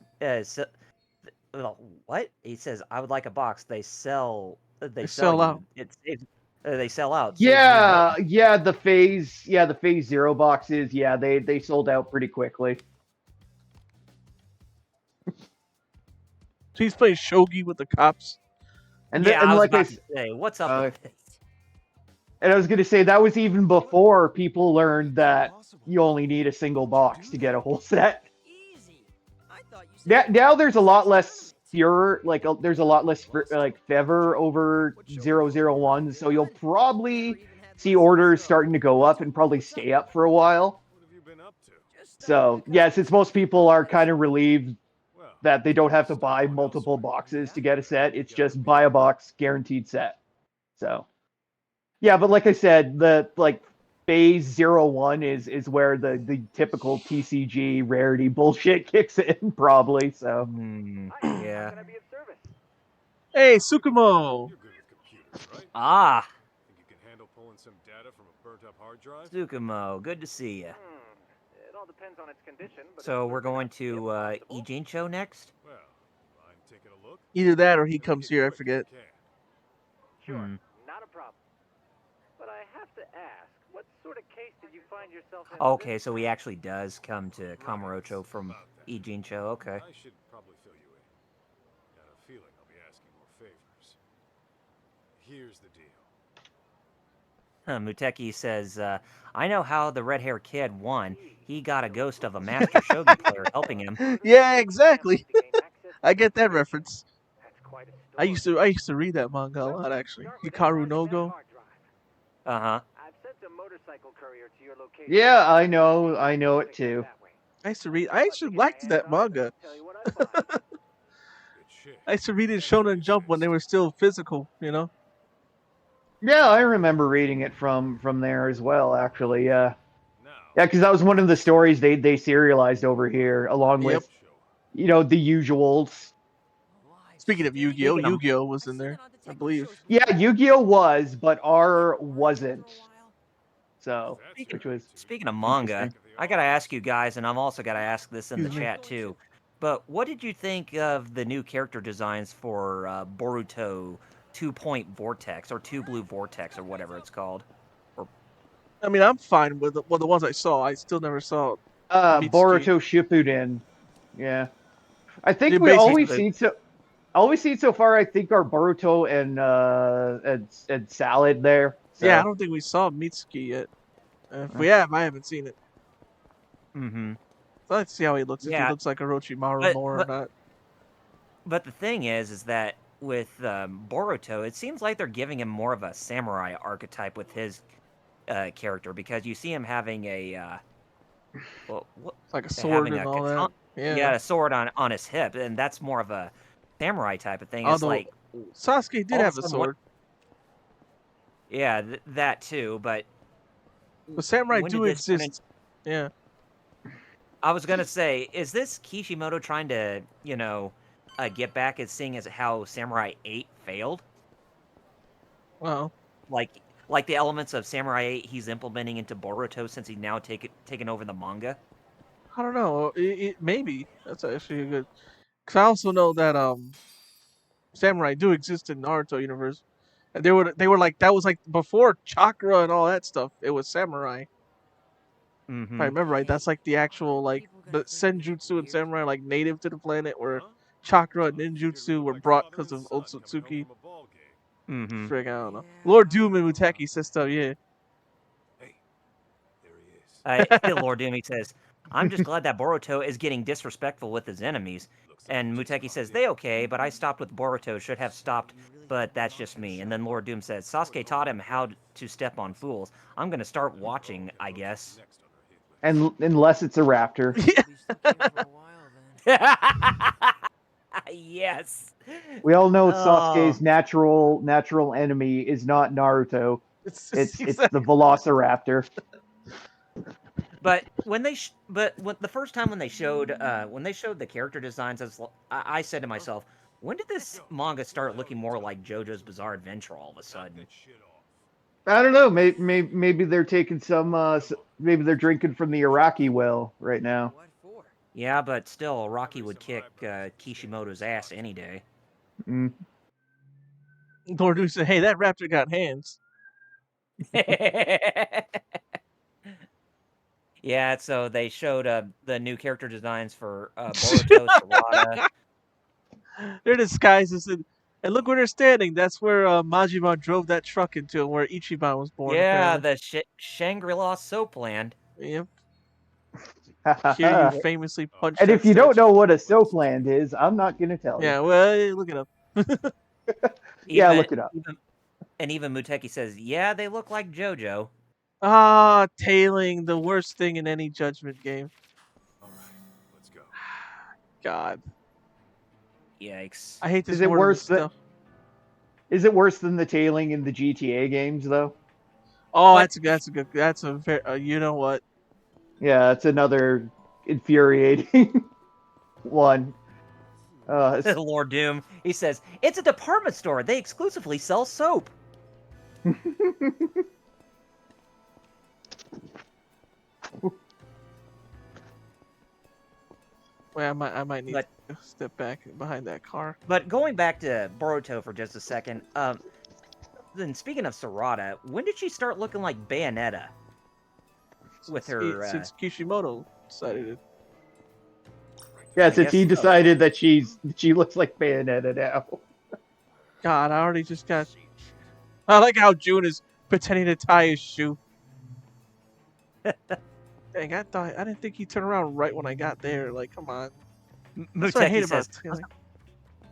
Well, what?" He says, "I would like a box. They sell sell out. you. It saves. They sell out. Saves me yeah, money." the phase zero boxes, yeah, they sold out pretty quickly. So he's playing shogi with the cops. And Yeah, and I was like about to say, what's up uh, with this? and I was gonna say that was even before people learned that you only need a single box to get a whole set. Easy. I thought you said Now there's a lot less furor, like there's a lot less like fever over 001, so you'll probably see orders starting to go up and probably stay up for a while. What have you been up to? So yeah, since most people are kind of relieved Well, that they don't have to buy multiple boxes to get a set, it's just buy a box, guaranteed set. So yeah, but like I said, the like phase 01 is where the typical TCG rarity bullshit kicks in, probably. So Yeah. Hey, Sukumo. you're good with computers, right? Ah, Think you can handle pulling some data from a burnt-up hard drive? Tsukumo, good to see you. It all depends on its condition, but So we're going to Ijincho next. Well, mind taking a look? Either that or he Make comes it here. I quick if forget. you can. sure, Hmm. not a problem. But I have to ask, what sort of case did you find yourself in? Okay, so he actually does come to Kamurocho from About that. Ijincho. Okay. I should probably fill you in. Got a feeling I'll be asking more favors. Here's the deal. Muteki says, "I know how the red-haired kid won. He got a ghost of a master shogi player helping him." Yeah, exactly. I get that reference. That's quite a I used to read that manga a lot actually. Hikaru no Go. Uh huh. I've sent a motorcycle courier to your location. yeah, I know it too. I used to read. I actually liked that manga. Tell you what I find. Good shit. I used to read it in Shonen Jump when they were still physical. You know. Yeah, I remember reading it from there as well. Actually, yeah, Now, because that was one of the stories they serialized over here, along Yep. with the usuals. Speaking of Yu-Gi-Oh, Speaking of- Yu-Gi-Oh was in there, I believe. Yeah, Yu-Gi-Oh was, but R wasn't. So, which was Speaking of manga, Interesting. I gotta ask you guys, and I've also gotta ask this in the Excuse me. chat too. But what did you think of the new character designs for Boruto 2-Point Vortex or 2 Blue Vortex or whatever it's called? I mean, I'm fine with the ones I saw. I still never saw. Mitsuki. Boruto Shippuden. Yeah, I think They we always basically- seen so far. I think are Boruto and Salad there. So. Yeah, I don't think we saw Mitsuki yet. If we have, I haven't seen it. Mm-hmm. So let's see how he looks. If Yeah. he looks like Orochimaru But- more or but- not. But the thing is that with Boruto, it seems like they're giving him more of a samurai archetype with his character because you see him having a what Like a sword having and a all that. yeah, a sword on his hip, and that's more of a samurai type of thing. It's Although like Sasuke did all of have a a sudden what- sword, yeah, that too. But but samurai when do did this turn exist. Yeah. I was gonna say, is this Kishimoto trying to, get back at seeing as how Samurai 8 failed? Well, Like the elements of Samurai 8 he's implementing into Boruto since he's now taken over the manga? I don't know. Maybe that's actually a good. Cause I also know that samurai do exist in Naruto universe, and they were like that was like before chakra and all that stuff. It was samurai. Mm-hmm. If I remember right, that's like the actual like the senjutsu and samurai like native to the planet, where Huh? chakra and Well, I figured ninjutsu we'd were like brought father because and of son coming home Otsutsuki. from a ball game. Mm-hmm. Frick, I don't know. Lord Doom and Muteki says stuff, yeah. Hey, there he is. Lord Doomy says, I'm just glad that Boruto is getting disrespectful with his enemies. And Muteki says, they okay, but I stopped with Boruto, should have stopped, but that's just me. And then Lord Doom says, Sasuke taught him how to step on fools. I'm gonna start watching, I guess. And unless it's a raptor. Yes. We all know Oh. Sasuke's natural enemy is not Naruto. It's It's exactly. the Velociraptor. But when the first time when they showed the character designs, I said to myself, when did this manga start looking more like JoJo's Bizarre Adventure all of a sudden? I don't know. Maybe they're taking some. Maybe they're drinking from the Iraqi well right now. What for? Yeah, but still, Rocky would kick Kishimoto's ass any day. Mm. Lord Doom said, hey, that raptor got hands. Yeah, so they showed the new character designs for Boruto, Sarada. They're disguises, and look where they're standing. That's where Majima drove that truck into, and where Ichiban was born, Yeah, apparently. the Shangri-La Soapland. Yep. Kiryu And famously punched that if you don't statue. know what a soapland is, I'm not going to tell you. Yeah, well, look it up. Yeah, look it up. Even Muteki says, yeah, they look like JoJo. Ah, tailing, the worst thing in any Judgment game. All right, let's go. God. Yikes. I hate this Is it more than the worse than stuff. Is it worse than the tailing in the GTA games though? Oh, What? that's a very, you know what? Yeah, it's another infuriating one. Lord Doom. He says, it's a department store. They exclusively sell soap. Wait, I might need to step back behind that car. But going back to Boruto for just a second, then speaking of Sarada, when did she start looking like Bayonetta? With her, since Kishimoto decided it. Yeah, I since guess he so. decided that she looks like Bayonetta now. God, I already just got. I like how June is pretending to tie his shoe. Dang, I didn't think he'd turn around right when I got there. Like, come on. That's what I hate Muteki says, about tailing.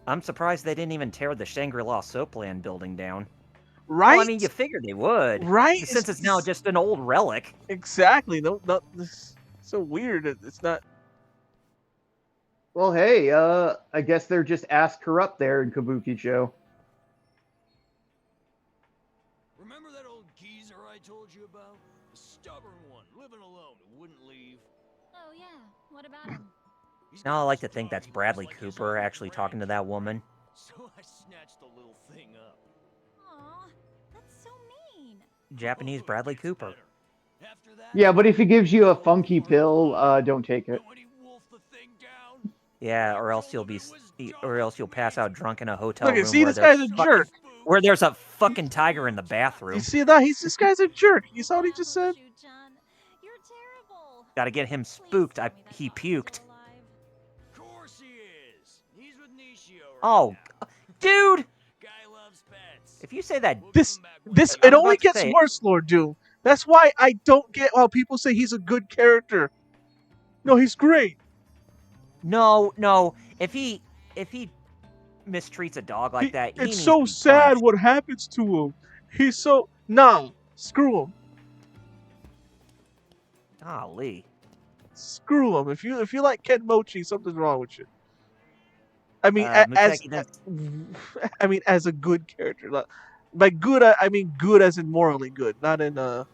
I'm surprised they didn't even tear the Shangri-La Soapland building down. Right? Well, I mean, you figured they would. Right? Since it's now just an old relic. Exactly. No, this so weird. It's not. Well, hey, I guess they're just ass corrupt there in Kabukicho. Remember that old geezer I told you about? The stubborn one, living alone, who wouldn't leave. Oh yeah, what about him? Now I like to think that's Bradley Cooper actually talking to that woman. So I snatched the little thing up. Aw, that's so mean. Japanese Bradley Cooper. Yeah, but if he gives you a funky pill, don't take it. Yeah, or else you'll pass out drunk in a hotel Look, room see, where this guy's a jerk. where there's a fucking tiger in the bathroom. You see that? This guy's a jerk. You saw what he just said? You're terrible. Gotta get him spooked. He puked. Of course he is. He's with Nishio right Oh, now. dude! Guy loves pets. If you say that, This I it was only about to gets say- worse, Lord Doom. That's why I don't get how people say he's a good character. No, he's great. no. If he mistreats a dog like that, he it's needs so to be sad punched. what happens to him. He's so screw him. Golly. Screw him. If you like Ken Mochi, something's wrong with you. I mean, Muteki, as a good character. By good, I mean good as in morally good, not in a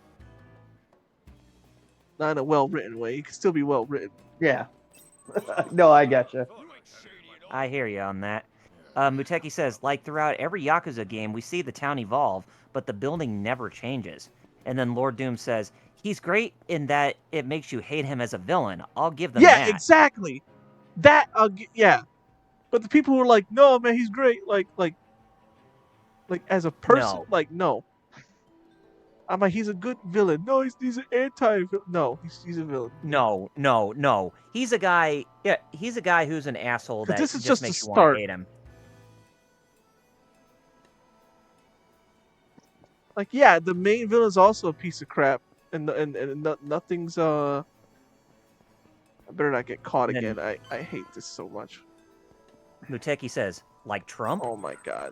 well written way. He can still be well written. Yeah. No, I gotcha. I hear you on that. Muteki says, like throughout every Yakuza game, we see the town evolve, but the building never changes. And then Lord Doom says, he's great in that it makes you hate him as a villain. I'll give them that. Yeah, exactly. That yeah. But the people who are like, no, man, he's great. Like as a person, No. no. I'm like, he's a good villain. No, he's an anti-villain. No, he's a villain. No. He's a guy. Yeah, he's a guy who's an asshole that this is just just makes a you want start. to hate him. Like, yeah, the main villain's also a piece of crap, and nothing's I better not get caught And again. I hate this so much. Muteki says, like Trump? Oh my god.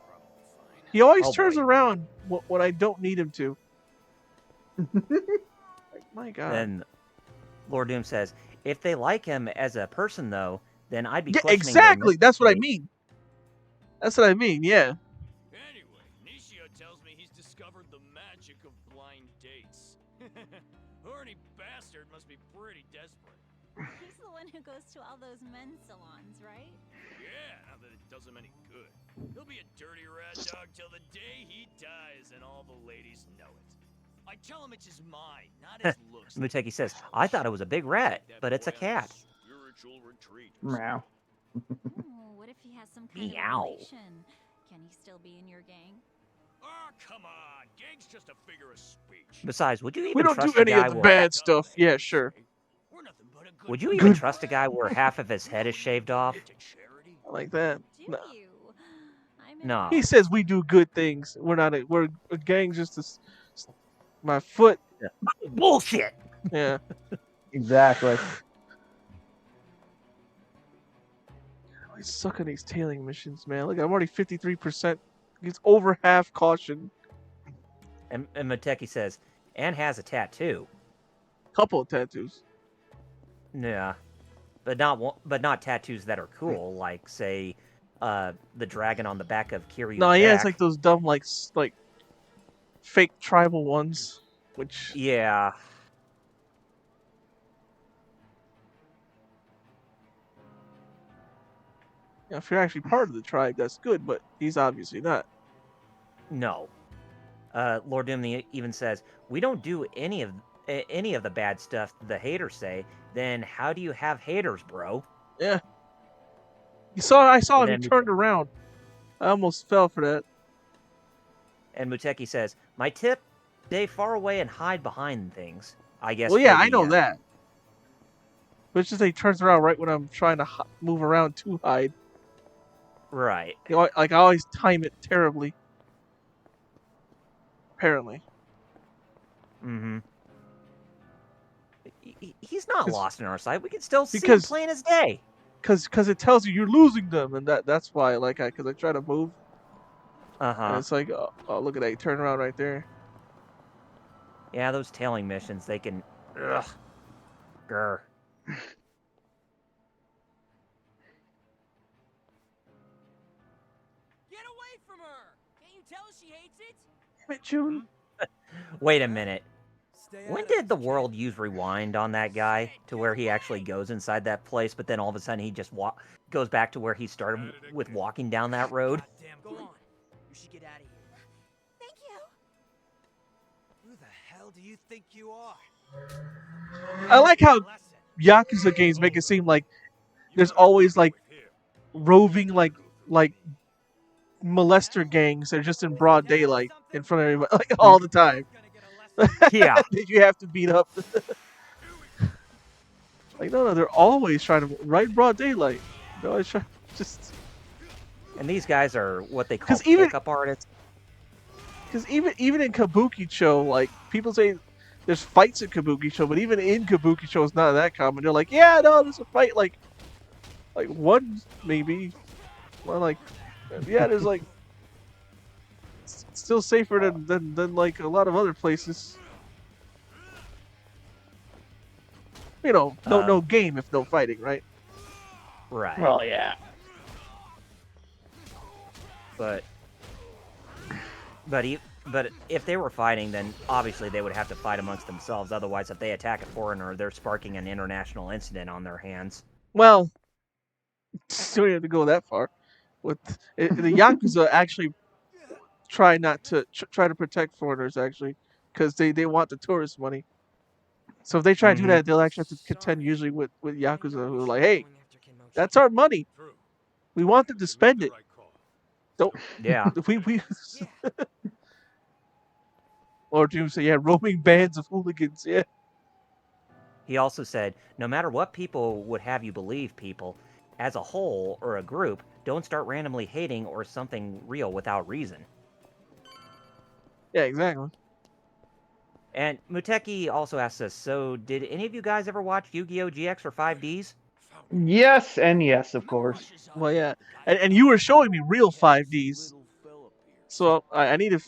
Probably fine. He always Oh, turns boy. around when I don't need him to. Like, my god. Then Lord Doom says, if they like him as a person, though, then I'd be Yeah, questioning their exactly. That's what I mental state." mean. That's what I mean. Yeah. Anyway, Nishio tells me he's discovered the magic of blind dates. Horny bastard must be pretty desperate. He's the one who goes to all those men's salons, right? Yeah, not that it does him any good. He'll be a dirty rat dog till the day he dies, and all the ladies know it. I tell him it's his mind, not his looks. Muteki says, I thought it was a big rat, but it's a cat. Spiritual retreat. Meow. Oh, what if he has some kind Meow. of relation? Can he still be in your gang? Oh, come on. Gang's just a figure of speech. Besides, would you We even don't trust do a any guy of the where bad stuff. Yeah, sure. We're nothing but a good would you even Good. trust a guy where half of his head is shaved off? to charity. I like that. Do Nah. you? I'm in No. He says we do good things. We're not. We're a gang. Just my foot. Bullshit. Yeah. Exactly. I suck on these tailing missions, man. Look, I'm already 53%. He's over half caution. And Muteki says, and has a tattoo. Couple of tattoos. Yeah, but not tattoos that are cool, like say, the dragon on the back of Kiryu's No, back. yeah, it's like those dumb like fake tribal ones, which Yeah. if you're actually part of the tribe, that's good. But he's obviously not. No. Lord Doom even says, we don't do any of the bad stuff the haters say. Then how do you have haters, bro? Yeah. I saw And him. He then turned around. I almost fell for that. And Muteki says, my tip, stay far away and hide behind things. I guess. Well, yeah, for I know the, that. But it's just that he turns around right when I'm trying to move around to hide. Right. You know, like I always time it terribly. Apparently. Mm-hmm. He's not 'Cause- lost in our sight. We can still see him because- plain as day. Cause it tells you you're losing them, and that's why because I try to move, and Uh-huh. it's like oh look at that, you turn around right there. Yeah, those tailing missions, they can... Ugh. Grr. Get away from her! Can't you tell she hates it? Damn it, June. Wait a minute. Stay When out of did the this, world use rewind on that guy to where he actually goes inside that place, but then all of a sudden he just goes back to where he started with walking down that road? Goddamn, go on. You should get out of here. Thank you. Who the hell do you think you are? I like how Lesson. Yakuza games make it seem like there's always like roving like molester gangs that are just in broad daylight in front of everybody, like all the time. Gonna get a lesson. Yeah. That you have to beat up. Like no, they're always trying to right broad daylight. They're always trying just And these guys are what they call 'Cause even- pickup artists. because even in Kabukicho, like people say there's fights in Kabukicho, but even in Kabukicho it's not that common. They're like, yeah, no, there's a fight like one maybe, or like yeah, there's like it's still safer than like a lot of other places. You know, no game if no fighting, right? Right. Well, yeah. But if they were fighting, then obviously they would have to fight amongst themselves. Otherwise, if they attack a foreigner, they're sparking an international incident on their hands. Well, don't have to go that far. With the Yakuza actually try not to try to protect foreigners actually, because they want the tourist money. So if they try to do that, they'll actually have to contend usually with Yakuza who are like, hey, that's our money. True. We want them to spend You it. made the right call. Don't Yeah. we or do you say yeah, roaming bands of hooligans? Yeah. He also said, no matter what people would have you believe, people, as a whole or a group, don't start randomly hating or something real without reason. Yeah, exactly. And Muteki also asks us, so did any of you guys ever watch Yu-Gi-Oh! GX for 5Ds? Yes, and yes, of course. Well, yeah, and you were showing me real 5Ds, so I need to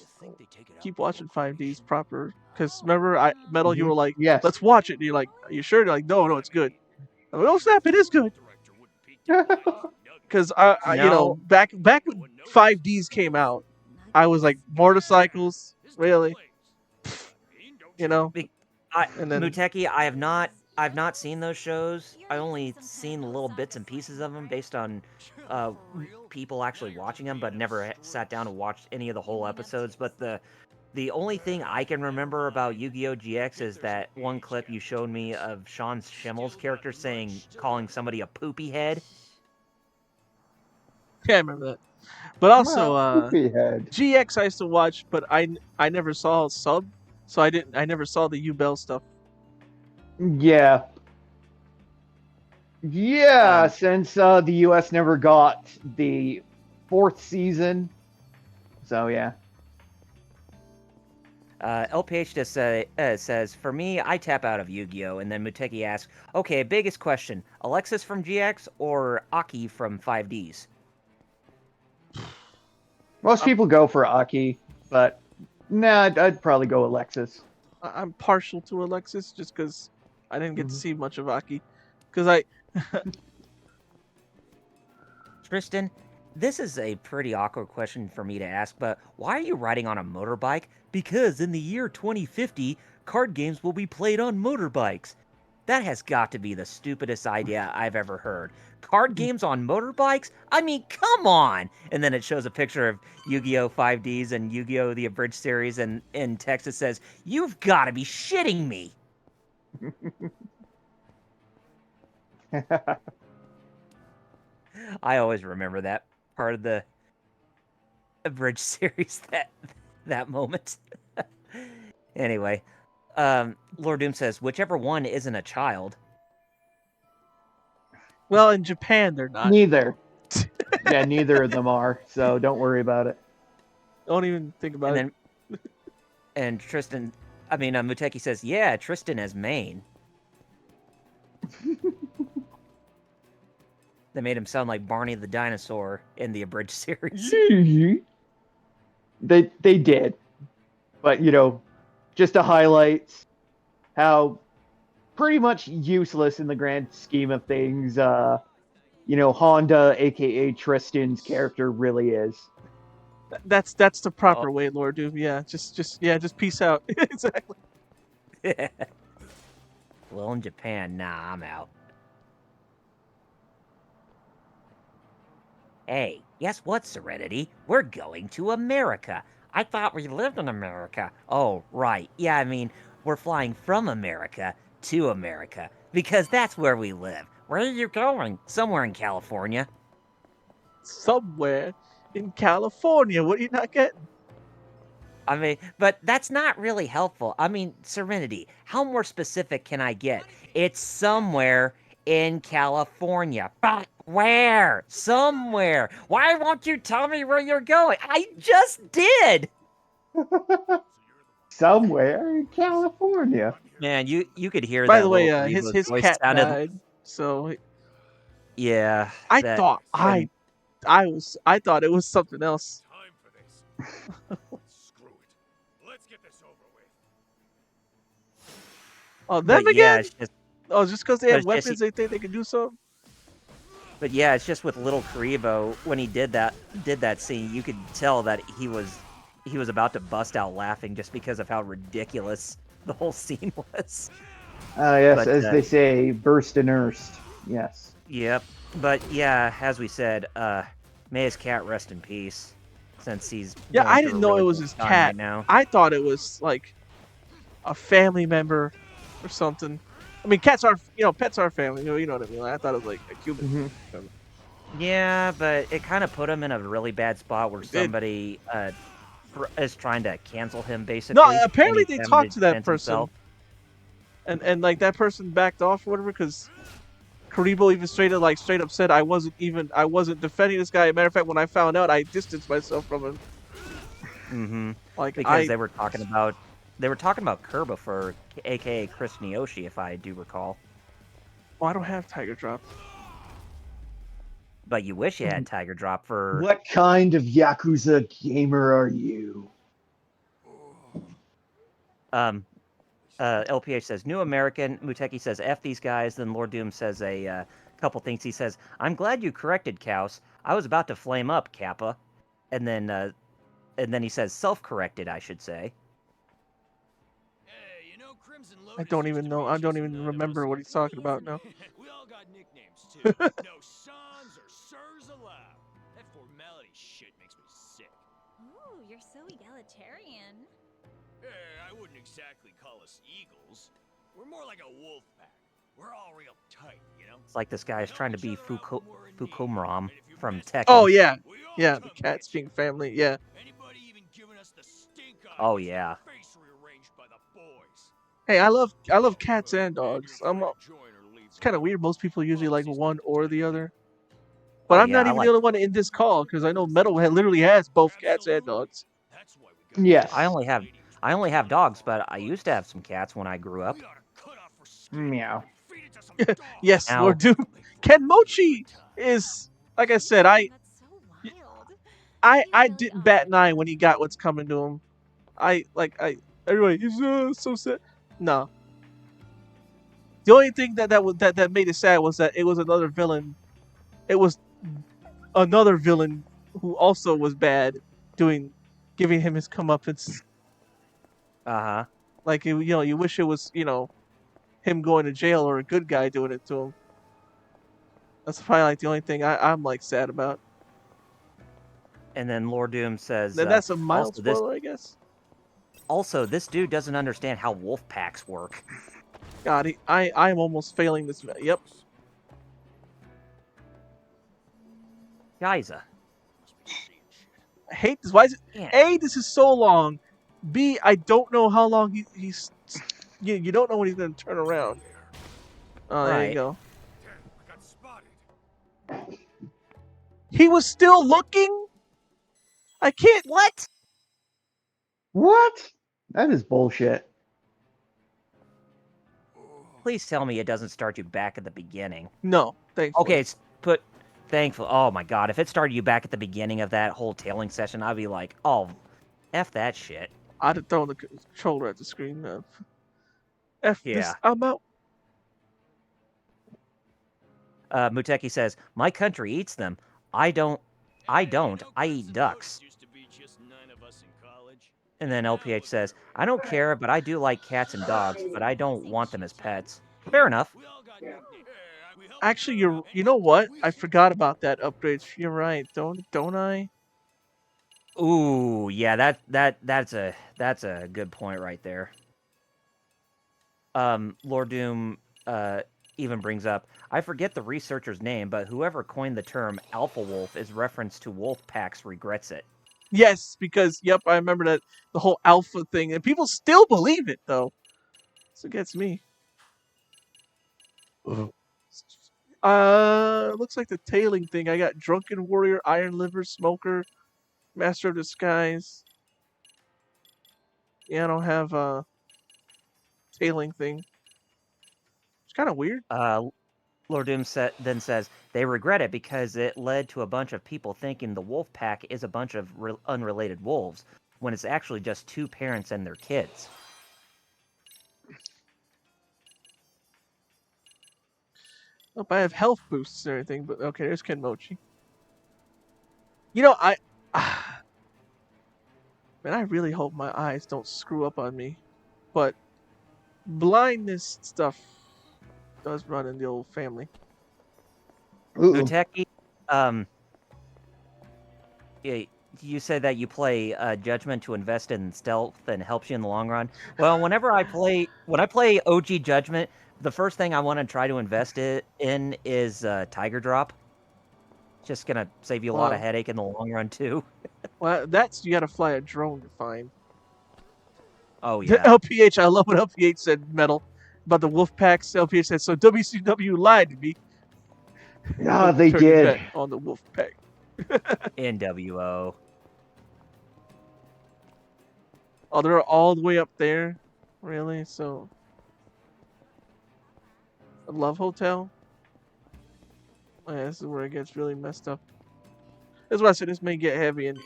keep watching 5Ds proper. Because remember, Metal, you were like, Yes. "Let's watch it." And you're like, "Are you sure?" You're like, "No, it's good." I'm like, "Oh snap, it is good." Because No. back when 5Ds came out, I was like, motorcycles, really, you know, and then Muteki, I've not seen those shows. I only seen little bits and pieces of them based on people actually watching them, but never sat down and watched any of the whole episodes. But the only thing I can remember about Yu-Gi-Oh! GX is that one clip you showed me of Sean Schimmel's character calling somebody a poopy head. yeah, I remember that. But also, Poopy head. GX I used to watch, but I never saw sub, so I never saw the U-Bell stuff. Yeah. Yeah, since the U.S. never got the 4th season. So, yeah. LPH just says, for me, I tap out of Yu-Gi-Oh! And then Muteki asks, okay, biggest question, Alexis from GX or Aki from 5Ds? Most people go for Aki, but nah, I'd probably go Alexis. I'm partial to Alexis just because I didn't get to see much of Aki. Because Tristan, this is a pretty awkward question for me to ask, but why are you riding on a motorbike? Because in the year 2050, card games will be played on motorbikes. That has got to be the stupidest idea I've ever heard. Card games on motorbikes? I mean, come on! And then it shows a picture of Yu-Gi-Oh! 5Ds and Yu-Gi-Oh! The Abridged series, and in text it says, "You've got to be shitting me!" I always remember that part of the Abridged series, that moment. Anyway, Lord Doom says, whichever one isn't a child. well, in Japan they're not. Neither. Yeah, neither of them are, so don't worry about it. Don't even think about it. And Tristan, Muteki says, yeah, Tristan as main. They made him sound like Barney the dinosaur in the Abridged series. They did. But, just to highlight how pretty much useless in the grand scheme of things, Honda, aka Tristan's character really is. That's the proper way, Lord Doom. Yeah, just peace out. Exactly. Well, in Japan, nah, I'm out. Hey, guess what, Serenity? We're going to America. I thought we lived in America. Oh, right. Yeah, we're flying from America to America. Because that's where we live. Where are you going? Somewhere in California. Somewhere in California. What are you not getting? But that's not really helpful. Serenity, how more specific can I get? It's somewhere in California. But where? Somewhere. Why won't you tell me where you're going? I just did! Somewhere in California. Man, you could hear By that. the way, little his voice cat sounded... died. So yeah. I thought it was something else. Screw it. Let's get this over with. Oh, them but again? Yeah, it's just... just because they have weapons, they think they can do something? But yeah, it's just with Little Karibo, when he did that scene, you could tell that he was about to bust out laughing just because of how ridiculous the whole scene was. Yes, as they say, burst and erst. Yes. Yep. But yeah, as we said, may his cat rest in peace, since he's... Yeah, I didn't know it was his cat. Right now. I thought it was like a family member or something. Cats are, pets are family. You know what I mean? I thought it was like a human. Yeah, but it kind of put him in a really bad spot where somebody is trying to cancel him, basically. No, apparently they talked to that person. And like that person backed off or whatever, because Karibo even straight up said I wasn't defending this guy. As a matter of fact, when I found out, I distanced myself from him. Mm-hmm. Like Because they were talking about Kerba for aka Chris Niyoshi, if I do recall. I don't have Tiger Drop. But you wish you had Tiger Drop for. What kind of Yakuza gamer are you? LPH says New American. Muteki says F these guys. Then Lord Doom says a couple things. He says, "I'm glad you corrected Kaus. I was about to flame up, Kappa." And then he says self-corrected, I should say. Hey, you know, Crimson I Lotus don't used even to know. be I don't just even none of remember us what he's talking about now. We all got nicknames too. No sons or sirs allowed. That formality shit makes me sick. Ooh, you're so egalitarian. Hey, I wouldn't exactly call us eagles. We're more like a wolf pack. We're all real tight, you know? It's like this guy is trying to be Fukumram from Tekken. Oh yeah, yeah, the Cats being family. Yeah. Anybody even giving us the stink eye? Oh yeah. Face rearranged by the boys. Hey, I love cats and dogs. It's kind of weird. Most people usually like one or the other. But I'm not even the only one in this call because I know Metal literally has both cats and dogs. Yes. I only have dogs, but I used to have some cats when I grew up. Meow. Yes, Ow. Lord Doom. Ken Mochi is, like I said, I didn't bat an eye when he got what's coming to him. Everybody, he's so sad. No. The only thing that made it sad was that it was another villain. It was another villain who also was bad, giving him his comeuppance. Like you wish it was him going to jail or a good guy doing it to him. That's probably like the only thing I'm like sad about. And then Lord Doom says, Then that's a mild spoiler, I guess. Also, this dude doesn't understand how wolf packs work. God, I'm almost failing this. Yep. Geyser. I hate this. Why is it? Yeah. A, this is so long. B, I don't know how long he's. You don't know when he's going to turn around. Oh, there you go. He was still looking? I can't. What? What? That is bullshit. Please tell me it doesn't start you back at the beginning. No, thankfully. Okay, thankful. Oh my god, if it started you back at the beginning of that whole tailing session, I'd be like, oh, F that shit. I'd have thrown the controller at the screen. F this, I'm out. Muteki says, my country eats them. I don't. I eat ducks. And then LPH says, I don't care, but I do like cats and dogs, but I don't want them as pets. Fair enough. Actually, you know what? I forgot about that upgrade. You're right. Don't I? Ooh, yeah, that's a good point right there. Lord Doom even brings up, I forget the researcher's name, but whoever coined the term alpha wolf is reference to wolf packs regrets it. Yes, because I remember that the whole alpha thing, and people still believe it though. So it gets me. Looks like the tailing thing. I got Drunken Warrior, Iron Liver, Smoker, Master of Disguise. Yeah, I don't have a tailing thing. It's kind of weird. Lord Doom then says, they regret it because it led to a bunch of people thinking the wolf pack is a bunch of unrelated wolves, when it's actually just two parents and their kids. Nope, I have health boosts and everything, but okay, there's Kenmochi. Man, I really hope my eyes don't screw up on me. But blindness stuff does run in the old family. Muteki, you said that you play Judgment to invest in stealth and helps you in the long run. Well, when I play OG Judgment, the first thing I want to try to invest in is Tiger Drop. Just gonna save you a lot of headache in the long run too. Well, you gotta fly a drone to find. Oh yeah. LPH, I love what LPH said, Metal, about the wolf packs. LPH said, so WCW lied to me. Ah, they Turn your did. back on the wolf pack. NWO. Oh, they're all the way up there? Really? So, a Love Hotel? Oh, yeah, this is where it gets really messed up. That's why I said this may get heavy, and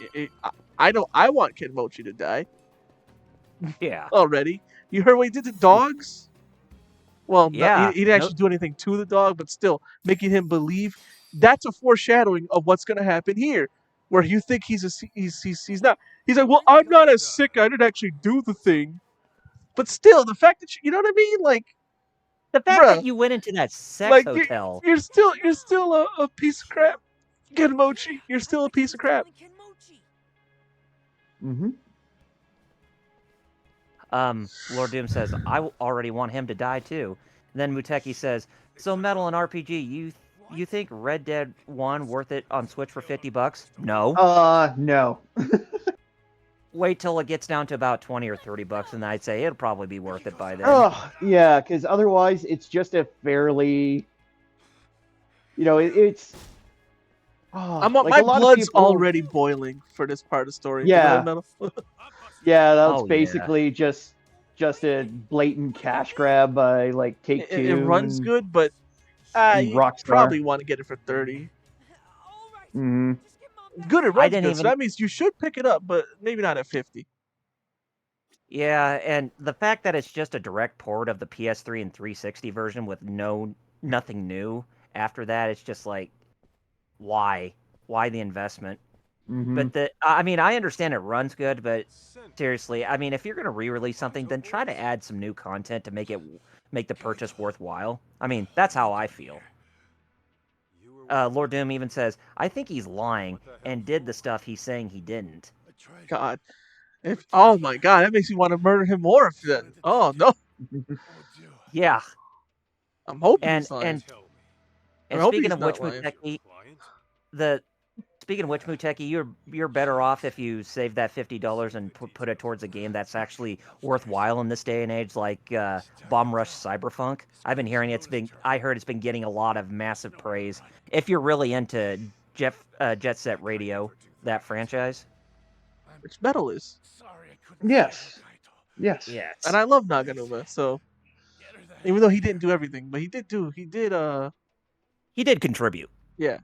I know I want Kenmochi to die Yeah. already. You heard what he did to dogs? Well, no, Yeah. he didn't actually do anything to the dog, but still making him believe. That's a foreshadowing of what's going to happen here, where you think he's not. He's like, well, I'm not as sick. I didn't actually do the thing. But still, the fact that you know what I mean, like, The fact bruh, that you went into that sex like hotel. you're still a piece of crap. Kenmochi, you're still a piece of crap. Mm-hmm. Lord Doom says, I already want him to die too. Then Muteki says, so Metal and RPG, you think Red Dead 1 worth it on Switch for $50? No. No. Wait till it gets down to about 20 or $30, and I'd say it'll probably be worth it by then. Oh, yeah, because otherwise it's just a fairly, it's. Oh, My a lot blood's of people, already boiling for this part of the story. Yeah. Metal. Yeah, that's Oh, yeah. basically just a blatant cash grab by Take Two. It runs good, but and you Rockstar. probably want to get it for 30. Mhm. Good, it I runs didn't good, so even- that means you should pick it up, but maybe not at 50. Yeah, and the fact that it's just a direct port of the PS3 and 360 version with nothing new after that, it's just like, why? Why the investment? Mhm. But I understand it runs good, but seriously, I mean, if you're gonna re-release something, then try to add some new content to make the purchase worthwhile. I mean, that's how I feel. Lord Doom even says, I think he's lying and did the stuff he's saying he didn't. God. Oh my God, that makes me want to murder him more. If that, oh no, Yeah, I'm hoping and he's lying. I and hope speaking he's of which, not lying. Muteki, you're better off if you save that $50 and put it towards a game that's actually worthwhile in this day and age, like Bomb Rush Cyberpunk. I've been hearing I heard it's been getting a lot of massive praise. If you're really into Jet Set Radio, that franchise. Which Metal is. Yes. Yes. Yes. And I love Naganuma, so even though he didn't do everything, but he did contribute. Yeah.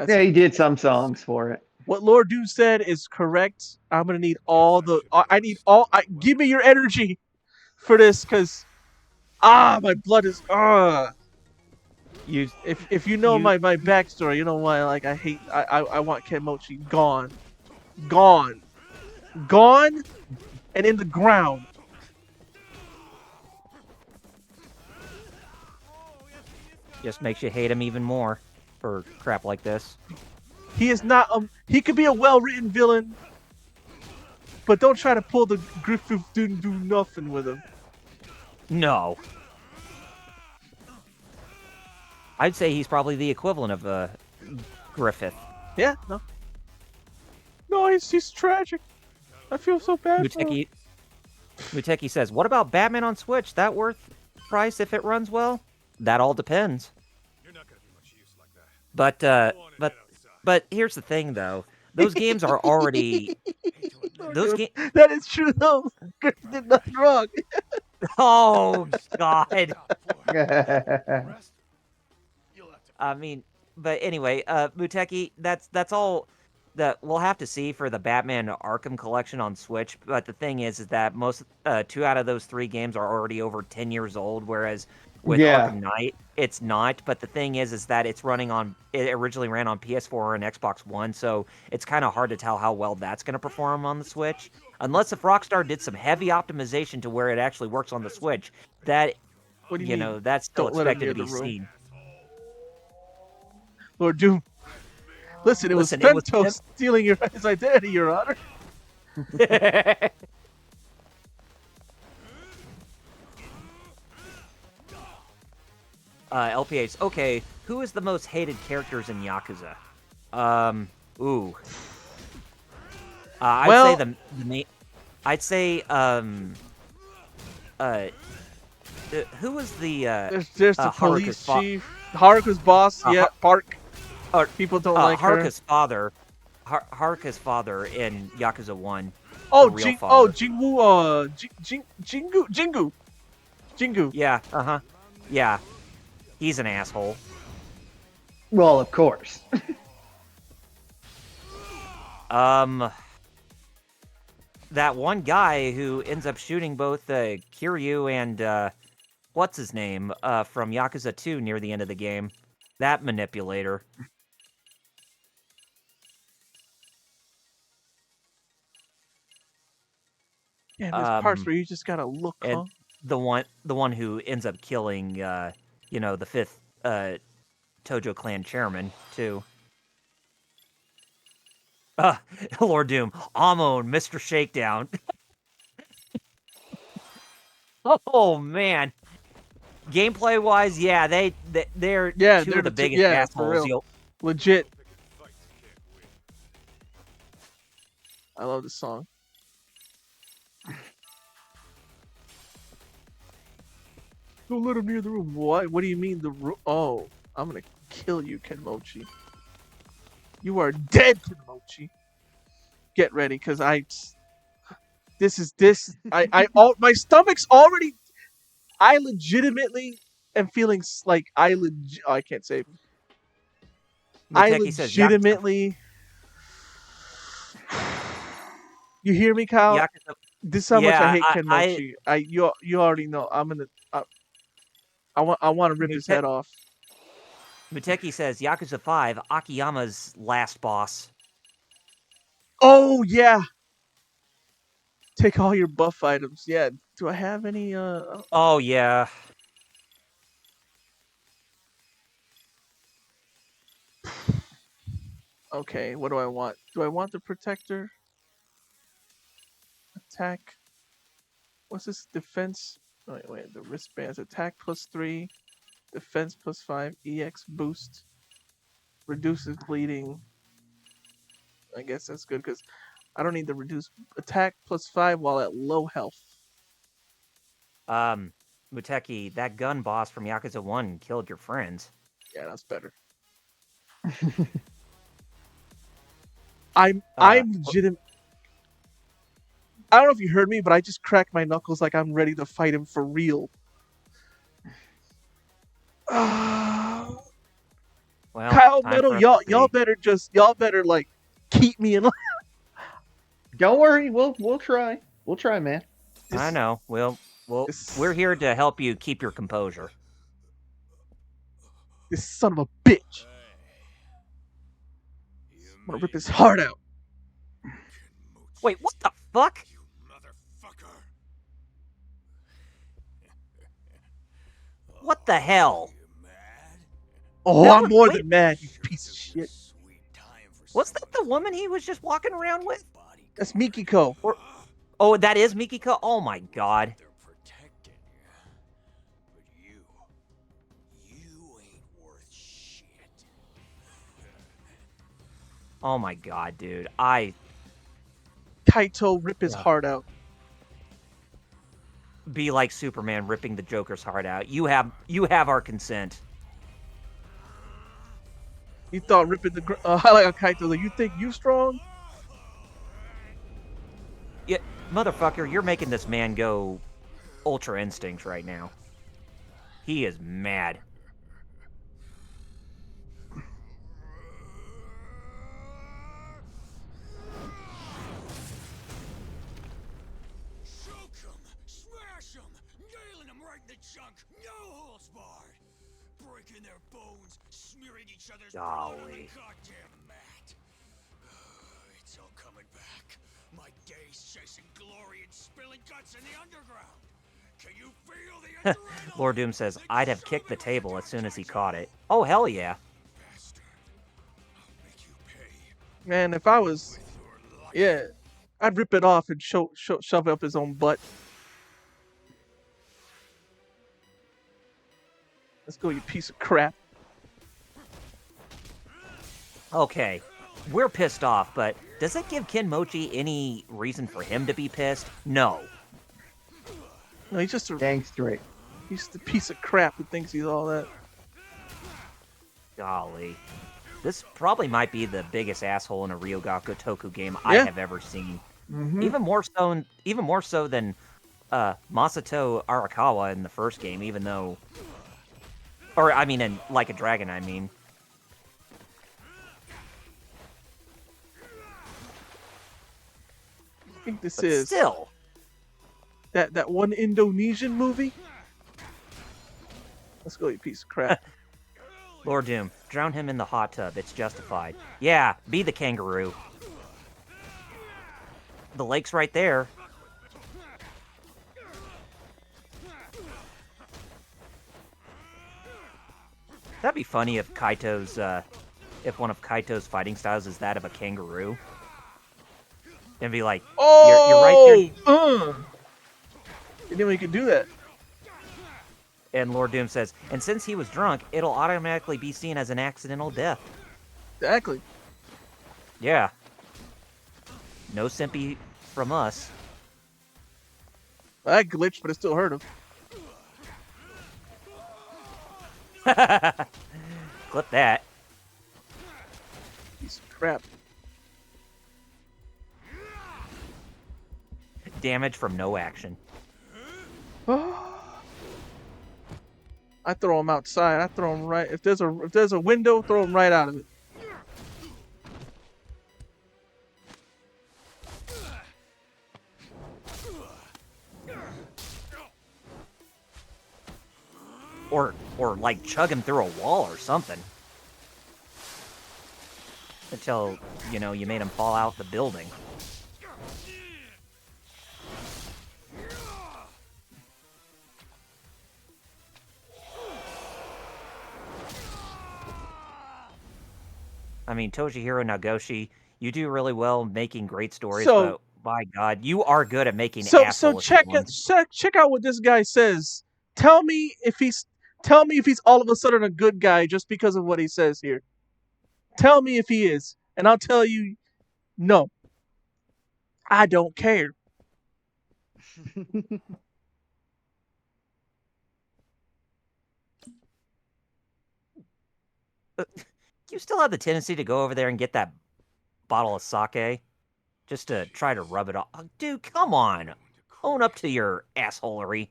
Yeah, he did some songs for it. What Lord Doom said is correct. I'm gonna need all the. Give me your energy for this, cause my blood is If you know my backstory, you know why I hate I want Kenmochi gone, and in the ground. Just makes you hate him even more for crap like this. He is not. He could be a well-written villain, but don't try to pull the Griffith didn't do nothing with him. No. I'd say he's probably the equivalent of Griffith. Yeah. No. No, he's tragic. I feel so bad for him. Muteki says, "What about Batman on Switch? That worth price if it runs well?" That all depends. But here's the thing, though. Those games are already. That is true, though. Griffith did nothing wrong. Oh God. I mean, but anyway, Muteki, that's all that we'll have to see for the Batman Arkham Collection on Switch. But the thing is that most 2 out of those 3 games are already over 10 years old, whereas with Arkham Knight, it's not. But the thing is that it originally ran on PS4 and Xbox One, so it's kind of hard to tell how well that's going to perform on the Switch. Unless if Rockstar did some heavy optimization to where it actually works on the Switch, that that's still expected to be seen. Lord Doom. Listen, it was Femto stealing his identity, Your Honor. LPH. Okay, who is the most hated characters in Yakuza? I'd say Who was the There's the Haruka's police chief, Haruka's boss. uh, Yeah, Har- Park. or People don't like her. Haruka's father, Haruka's father in Yakuza 1, the Oh, real father. Jingu. Jingu. Yeah, yeah, he's an asshole. Well, of course. That one guy who ends up shooting both Kiryu and what's his name from Yakuza 2 near the end of the game, that manipulator. Yeah, there's parts where you just gotta look, and huh? the one who ends up killing the fifth Tojo clan chairman too. Lord Doom, Amon, Mr. Shakedown. Oh man. Gameplay wise, yeah, they're two of the biggest for assholes. real. Legit. I love this song. Don't let him near the room. What? What do you mean the room? Oh, I'm gonna kill you, Kenmochi. You are dead, Kenmochi. Get ready, cause I my stomach's already. I legitimately am feeling like I can't say. I Muteki says Yakuza, legitimately. You hear me, Kyle? Yakuza, This is how much I yeah, hate Kenmochi. You already know. I want to rip his head off. Muteki says Yakuza 5, Akiyama's last boss. Oh yeah. Take all your buff items. Yeah. Do I have any? Oh yeah. Okay. What do I want? Do I want the protector? Attack. What's this? Defense. Wait. The wristbands. Attack +3. Defense +5. EX boost. Reduces bleeding. I guess that's good because I don't need the reduce attack +5 while at low health. Muteki, that gun boss from Yakuza 1 killed your friends. Yeah, that's better. I'm legitimate. I don't know if you heard me, but I just cracked my knuckles like I'm ready to fight him for real. Well, Kyle time Metal, for us to y'all better like keep me in line. Don't worry, we'll try. We'll try, man. I know. We're here to help you keep your composure. This son of a bitch. I'm gonna rip his heart out. Wait, what the fuck? What the hell? Oh, I'm more than mad, you piece of shit. Was that the woman he was just walking around with? That's Mikiko. Oh, that is Mikiko? Oh my god. Oh my god, dude. Kaito rip his heart out. Be like Superman ripping the Joker's heart out. You have our consent. You thought ripping the I like a Kaito like, you think you strong? Yeah, motherfucker, you're making this man go Ultra Instinct right now. He is mad. Smash them! Nailing them right in the junk! No holds barred! Breaking their bones, smearing each other's blood on the goddamn mat. It's all coming back. My days chasing glory and spilling guts in the underground. Can you feel the adrenaline? Lord Doom says, I'd have kicked the table as soon as he caught it. Oh, hell yeah. Man, if I was... Yeah. I'd rip it off and shove it up his own butt. Let's go, you piece of crap. Okay, we're pissed off, but does it give Kenmochi any reason for him to be pissed? No. No, he's just a... Dang straight. He's the piece of crap who thinks he's all that. Golly. This probably might be the biggest asshole in a Ryoga Gotoku game Yeah. I have ever seen. Mm-hmm. Even more so than Masato Arakawa in the first game, even though... Or, I mean, in Like a Dragon, I mean. I think this But is still. that one Indonesian movie. Let's go, you piece of crap. Lord Doom, drown him in the hot tub. It's justified. Yeah, be the kangaroo. The lake's right there. That'd be funny if Kaito's, if one of Kaito's fighting styles is that of a kangaroo. And be like, you're right there. I didn't know you could do that. And Lord Doom says, and since he was drunk, it'll automatically be seen as an accidental death. Exactly. Yeah. No simpy from us. I glitched, but it still hurt him. Clip that. Piece of crap. Damage from no action. I throw him outside. I throw him right. If there's a window, throw him right out of it. Or like chug him through a wall or something. Until, you know, you made him fall out the building. I mean, Toshihiro Nagoshi, you do really well making great stories, but by God, you are good at making assholes. So check out what this guy says. Tell me if he's all of a sudden a good guy just because of what he says here. Tell me if he is, and I'll tell you, no. I don't care. You still have the tendency to go over there and get that bottle of sake just to try to rub it off. Oh, dude, come on. Own up to your assholery.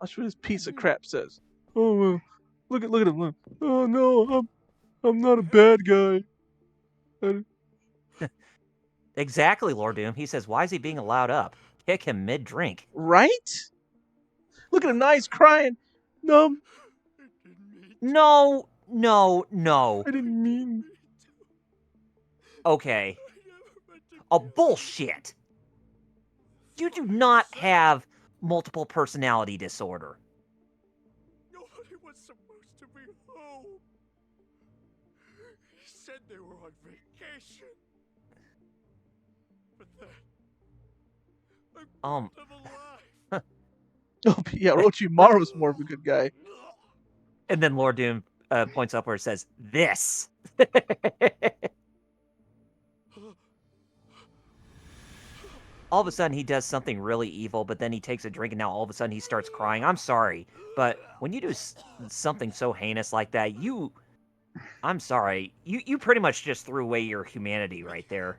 Watch what this piece of crap says. Oh, look at him. Look. Oh no, I'm not a bad guy. Exactly, Lord Doom. He says, why is he being allowed up? Kick him mid-drink. Right? Look at him now, he's crying. No. No. I didn't mean. Okay. Oh, bullshit. You do not have multiple personality disorder. Nobody was supposed to be home. He said they were on vacation. But then I brought them alive. Oh, yeah, Orochimaru's more of a good guy. And then Lord Doom points up where it says, this. All of a sudden, he does something really evil, but then he takes a drink, and now all of a sudden he starts crying. I'm sorry, but when you do something so heinous like that, I'm sorry. You pretty much just threw away your humanity right there.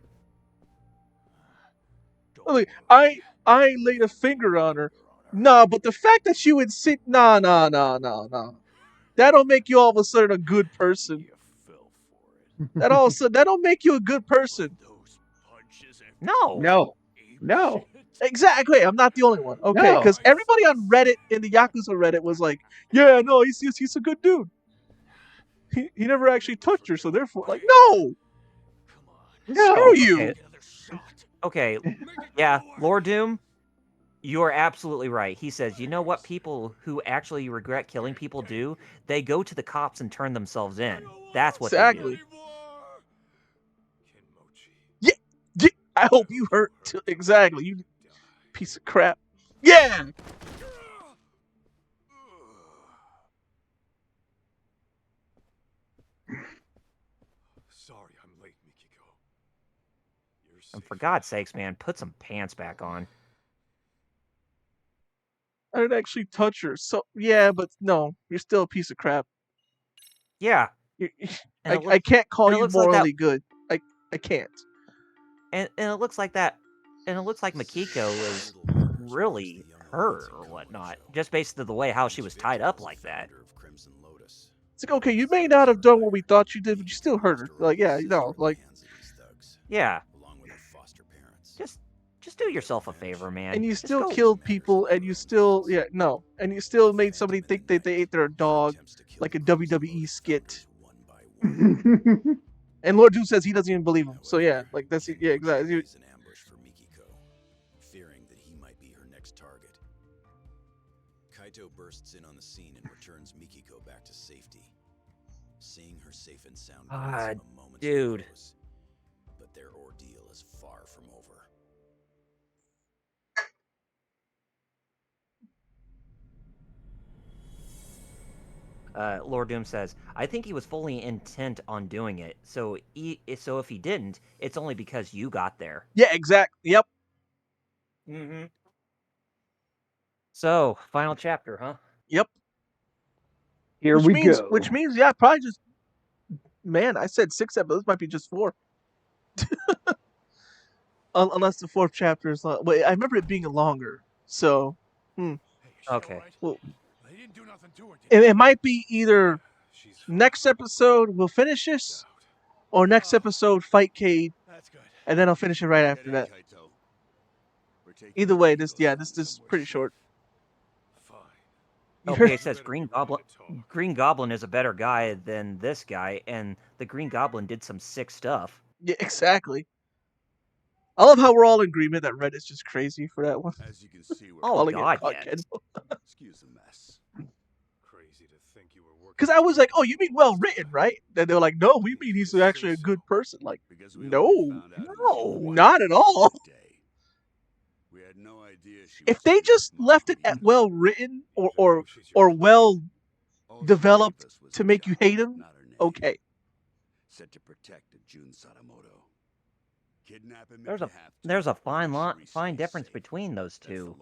Look, I laid a finger on her. Nah, but the fact that she would sit... Nah. That don't make you all of a sudden a good person. That don't make you a good person. No. Exactly. I'm not the only one. Okay, because everybody on Reddit, in the Yakuza Reddit, was like, yeah, no, he's a good dude. He never actually touched her, so therefore, like, no! Screw you! Okay, yeah, Lord Doom, you are absolutely right. He says, you know what people who actually regret killing people do? They go to the cops and turn themselves in. That's what they do. Yeah, I hope you hurt. Exactly, you piece of crap. Yeah! Sorry I'm late, Mikiko. And for God's sakes, man, put some pants back on. I didn't actually touch her. So yeah, but no, you're still a piece of crap. Yeah, You- and I can't call and it you looks like that, morally good. I can't. and it looks like that, and it looks like Makiko is really her or whatnot, just based on the way how she was tied up like that. It's like, okay, you may not have done what we thought you did, but you still hurt her. Like, yeah, you know, like, Yeah, just just do yourself a favor, man. and you Just still go. killed people, and you still, yeah, no, and you still made somebody think that they ate their dog, like a WWE skit. And Lord Doom says he doesn't even believe him. So yeah, like that's yeah, exactly. An ambush for Mikiko, fearing that he might be her next target. Kaito bursts in on the scene and returns Mikiko back to safety. Seeing her safe and sound grants him a moment's dude. repose. But their ordeal is far from over. Lord Doom says, "I think he was fully intent on doing it. So if he didn't, it's only because you got there." Yeah, exactly. Yep. Mm-hmm. So, final chapter, huh? Yep. Here Which we means, go. yeah, probably just man. I said 6 episodes. Might be just 4. Unless the 4th chapter is long. Wait, I remember it being longer. So, Okay. well, They didn't do nothing to her, did it might be either She's next episode we'll finish this, or next episode fight Cade, That's good. and then I'll finish it right after that. Either way, this is pretty short. Fine. Okay, it says Green Goblin is a better guy than this guy, and the Green Goblin did some sick stuff. Yeah, exactly. I love how we're all in agreement that Reddit's just crazy for that one. As you can see, we're Oh Calling it God, cockhead. yes. excuse the mess. Crazy to think you were working. Because I was like, oh, you mean well written, right? And they're like, no, we mean he's actually a good person. Like, no, not at all. We had no idea If they just left it at well written or well developed to make you hate him, okay. Set to protect Jun Sadamoto. Kidnap him. There's a fine difference between those two.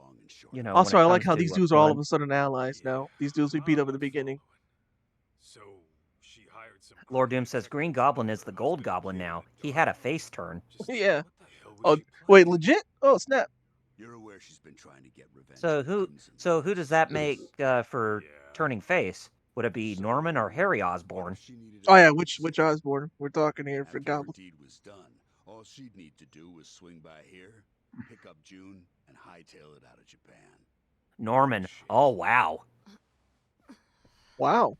You know. Also, when I it like comes how to these dudes are all of blood. a sudden allies now. These dudes we beat up at the beginning. So she hired some. Lord Doom says Green Goblin is the Gold Goblin now. He had a face turn. Yeah. What the hell was Oh, she wait, planning? legit? Oh, snap. You're aware she's been trying to get revenge. So who does that make for turning face? Would it be Norman or Harry Osborn? Oh, yeah, which Osborne? We're talking here for Goblin. Her deed was done. All she'd need to do was swing by here, pick up June, and hightail it out of Japan. Norman. Oh wow. Wow.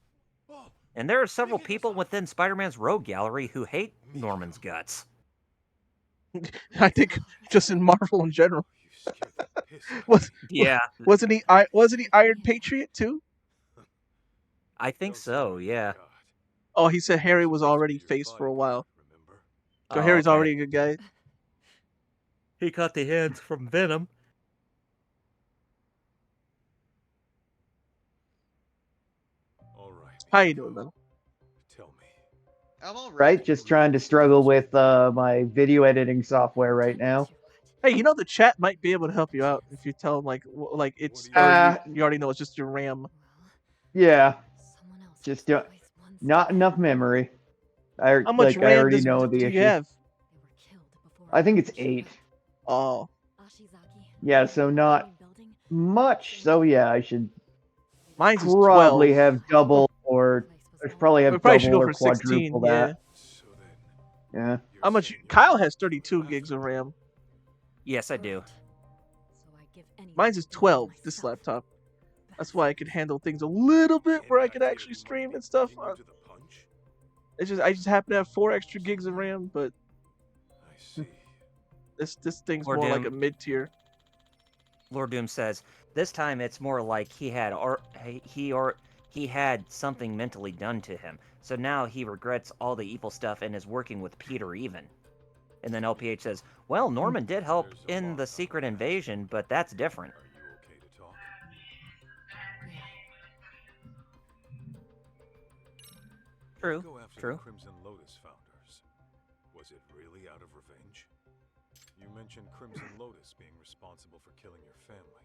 And there are several people within Spider-Man's Rogue Gallery who hate Norman's guts. I think just in Marvel in general. You scared the piss out of me. Yeah, Wasn't he Iron Patriot too? I think so. Yeah. God. Oh, he said Harry was already faced for a while. Remember? So Oh, Harry's okay. already a good guy. He got the hands from Venom. All right. How you doing, man? Tell me. I'm all right. Just trying to struggle with my video editing software right now. Hey, you know the chat might be able to help you out if you tell them like it's you already know it's just your RAM. Yeah, just not enough memory. How much I RAM already know do the you issue. have? I think it's 8. Oh, Yeah, so not much. So yeah, I should mine's is probably 12. have double or I should probably have We probably should double go or for 16. quadruple Yeah. that. So then, Yeah. you're How much? saying Kyle has 32 gigs of RAM. Yes, I do. Mine's is 12. This laptop. That's why I could handle things a little bit where I any could idea actually who might stream be and stuff. beating you to the punch? It's just I just happen to have 4 extra gigs of RAM, but I see. this thing's Or more like a Doom. mid tier. Lord Doom says this time it's more like he had something mentally done to him. So now he regrets all the evil stuff and is working with Peter even. And then LPH says, "Well, Norman did help in the secret invasion, but that's different." Are you okay to talk? True. Go after True. the Crimson Lotus founders. Was it really out of revenge? You mentioned Crimson Lotus being responsible for killing your family.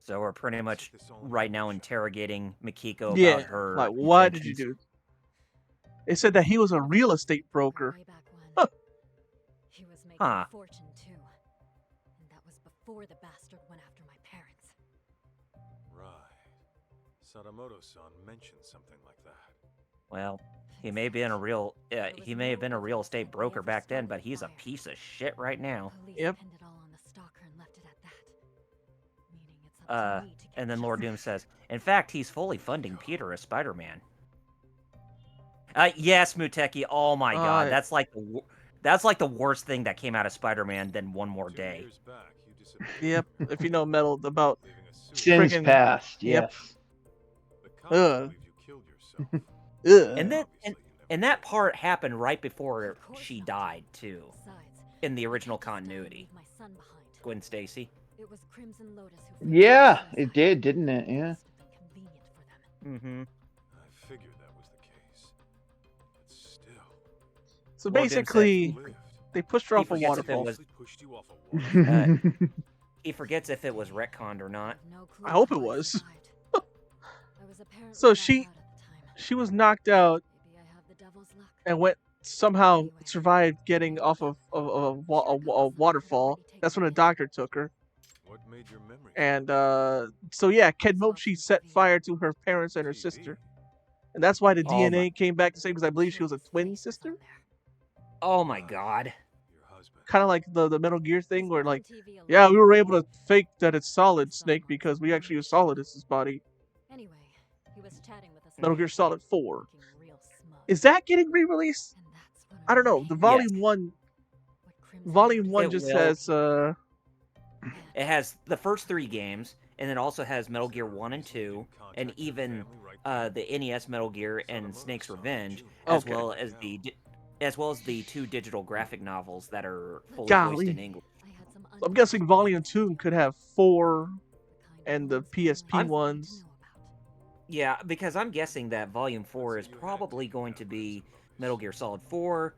So we're pretty much right now interrogating Mikiko Yeah, about her like what did you intentions. do? They said that he was a real estate broker. Way back when. Huh. He was making Huh. a fortune too. And that was before the bastard went after my parents. Right. Sadamoto-san mentioned something like that. Well, he may be in a real he may have been a real estate broker back then, but he's a piece of shit right now. Police Yep. pinned it all on the stalker and left it at that. Meaning it's up to me to get And then justice. Lord Doom says, in fact, he's fully funding Peter as Spider-Man. Yes, Muteki. Oh my god, that's like the worst thing that came out of Spider-Man than One More 2 Day. years back, you disappeared, Yep, if you know metal about leaving a suit. Sins Friggin- past, yep. yes. The cops Ugh. believe you killed yourself. ugh. And then Obviously, you never and did. that part happened right before Of course she not. died too, Besides, in the I original had to stay and continuity. leave my son behind. Gwen Stacy. It was Crimson Lotus who forced Yeah, my it suicide. did, didn't it? Yeah. Must have been convenient for them. Mm-hmm. I figured that was the case. But still, So Lord Doom said basically, you lived. they pushed her He off a forgets if it waterfall. was- Actually pushed you off a waterfall. He forgets if it was retconned or I not. have no clue I hope how it was. survived. I was apparently So knocked she- out at the time. She was knocked out Maybe I have the devil's luck. and went somehow survived getting off of a waterfall. That's when a doctor took her. What made your memory? And so yeah, Kenmochi set fire to her parents and her TV? sister. And that's why the Oh my- DNA came back the same, because I believe she was a twin sister. Oh my god. Your husband. Kind of like the Metal Gear thing where like, yeah, we were able to fake that it's Solid Snake because we actually use Solid as his body. Anyway, he was chatting with us Metal about Gear Solid 4. looking real smug. Is that getting re-released? And that's when I don't know. The realized volume one, what Crimson volume Lotus one It just will. says It has the first 3 games, and it also has Metal Gear 1 and 2, and even the NES Metal Gear and Snake's Revenge, as Okay. well as the 2 digital graphic novels that are fully Golly. voiced in English. I had some I'm guessing volume 2 could have 4 and the kind of PSP ones ones. to know about. Yeah, because I'm guessing that Volume 4 is probably going to be Metal Gear Solid 4,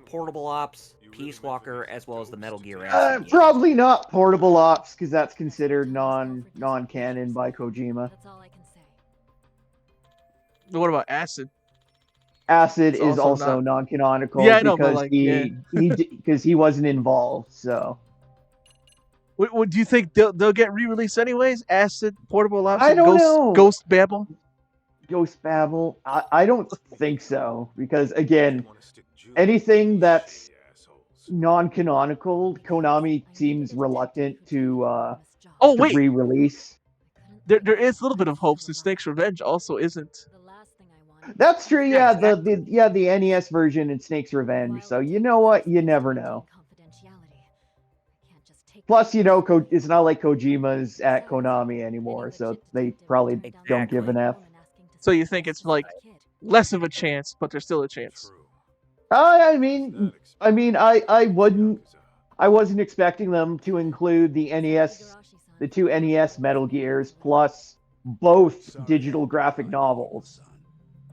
Portable Ops, Peace Walker, as well as the Metal Gear Acid game. Probably not Portable Ops, because that's considered non-canon by Kojima. That's all I can say. What about Acid? Acid It's is also also non-canonical Yeah, I know, but, because like, yeah. because he wasn't involved. So What do you think they'll get re-released anyways? Acid, Portable Ops, I and don't know. Ghost Babel. Ghost Babel, I don't think so, because again, anything that's non-canonical, Konami seems reluctant to Oh wait, re-release. there is a little bit of hope since Snake's Revenge also isn't. The last thing I wanted That's true. Yeah, Yeah, the NES version and Snake's Revenge. So you know what? You never know. Plus, you know, it's not like Kojima's at Konami anymore, so they probably don't give an F. So you think it's like less of a chance, but there's still a chance. I mean, I wasn't expecting them to include the NES, the 2 NES Metal Gears, plus both digital graphic novels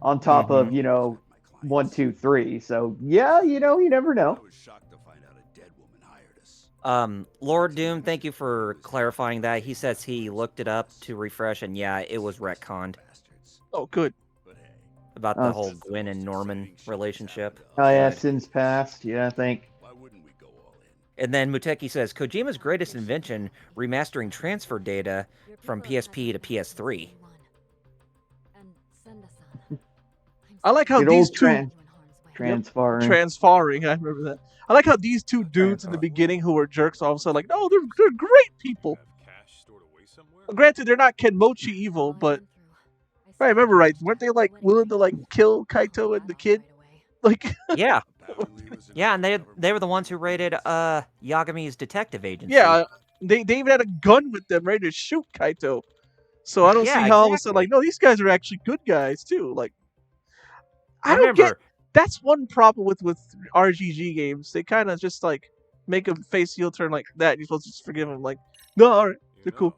on top of, you know, 1, 2, 3. So yeah, you know, you never know. Lord Doom, thank you for clarifying that. He says he looked it up to refresh, and yeah, it was retconned Oh, good. about the whole Gwen and Norman relationship. Oh yeah, since past. Yeah, I think. And then Muteki says Kojima's greatest invention, remastering transfer data from PSP to PS3. I like how Good these old two transferring. transfarring. I remember that. I like how these two dudes in the beginning who were jerks all of a sudden like, no, they're great people. Granted, they're not Kenmochi evil, but if I remember right, weren't they like willing to like kill Kaito and the kid? Like, Yeah. Yeah, and they were the ones who raided Yagami's detective agency. yeah, they even had a gun with them ready to shoot Kaito. So I don't Yeah, see how all of a sudden exactly. like, no, these guys are actually good guys too. Like, I don't Remember, get. That's one problem with RGG games. They kind of just like make a face heel turn like that. You're supposed to just forgive them. Like, no, all right, they're cool.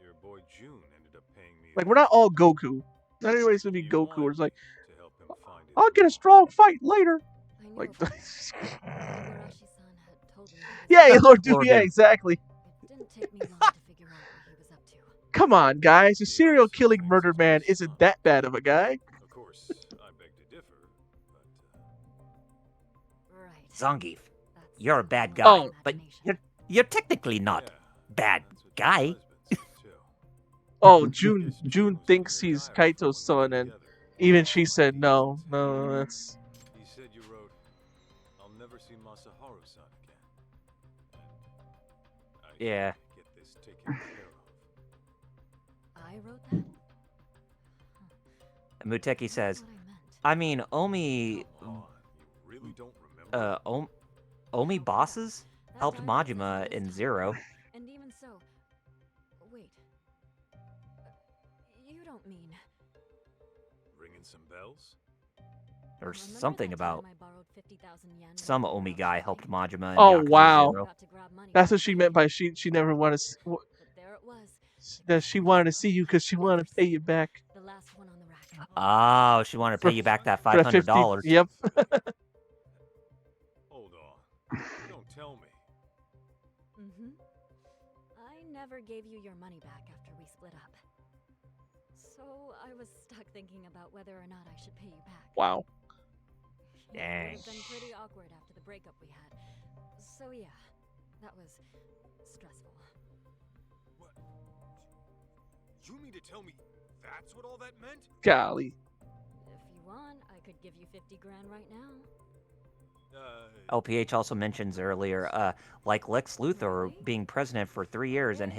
Your boy June ended up paying me. Like, we're not all Goku. Not everybody's gonna be You Goku. Or wanted it's like, to help him find his I'll get a mother. strong fight later. Like, Like, yeah, Lord Doom. Lord Yeah, Doom. exactly. It didn't take me long to figure out what he was up to. Come on, guys. A He serial also killing thinks murder it's man my isn't son. that bad of a guy. Of course, I beg to differ, but Right. Zangief, That's you're a bad all guy, Oh. but imagination. you're technically not yeah, bad that's what guy. your husband says too. Oh, I June guess June was thinks keeping your he's diary from Kaito's when we were son, and together. even she Like said he no, said. no, that's He said you wrote, "I'll never see Masaharu-san again." And I Yeah. need to get this taken care of. I wrote that? Muteki Not says, what I meant. I mean, Omi, Come on, you really don't remember? Omi bosses That helped diary says Majima it in was Zero. time. And even so, wait. You don't mean Ringing some bells? Or remember something that about time I borrowed 50,000 yen some while we were Omi out guy shopping? helped Majima in Oh, Yakuza wow. Zero. Got to grab money that's from what she the meant bank, by she never wanted to, but there it was. that she wanted to see you because she wanted to pay you back The last one on the rack. Oh, she wanted to pay For- you back that for that 50. $500. Yep. Hold on. You don't tell me. Mm-hmm. I never gave you your money back after we split up. So I was stuck thinking about whether or not I should pay you back. Wow. It Dang. would have been pretty awkward after the breakup we had. So yeah, that was stressful. What? You mean to tell me that's what all that meant? Golly. If you want, I could give you 50 grand right now. LPH also mentions earlier, like Lex Luthor being president for 3 years and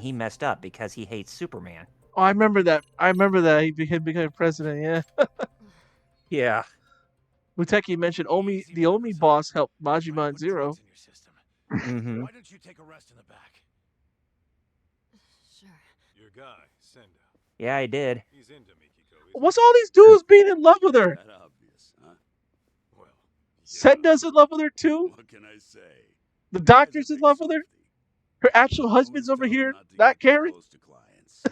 he messed up because he hates Superman. Oh, I remember that. He became president. Yeah. Yeah. Muteki mentioned Easy, the Omi Yakuza. boss helped Trying to Majima in put Zero. drugs in your system. Mm-hmm. Why don't you take a rest in the back? Sure. Your guy, Senda. Yeah, I did. He's into Mikiko. What's all these dudes being in love with her? That obvious, huh? Well, Senda's in love with her too. What can I say? The Guy's a doctor's in big love with her. softy. Her actual husband's Always over tell him here not to not get too caring. close to clients.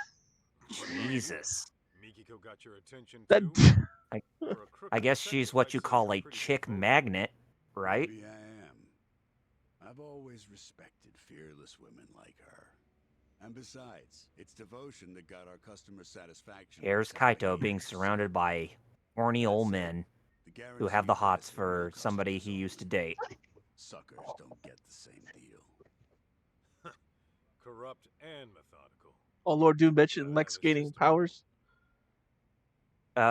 Jesus. Mikiko got your attention That too? I- For a I crooked guess she's detective, what I'd you say call you're a pretty chick devoted. magnet, right? Maybe I am. I've always respected fearless women like her. And besides, it's devotion that got our customer satisfaction. Here's up 70 Kaito being years. surrounded by horny old men The who have the guaranteed hots price of for real somebody he customers used to only. date. Suckers don't get the same deal. Corrupt and methodical. Oh, Lord Doom Gotta mentioned have Lex a gaining system. powers.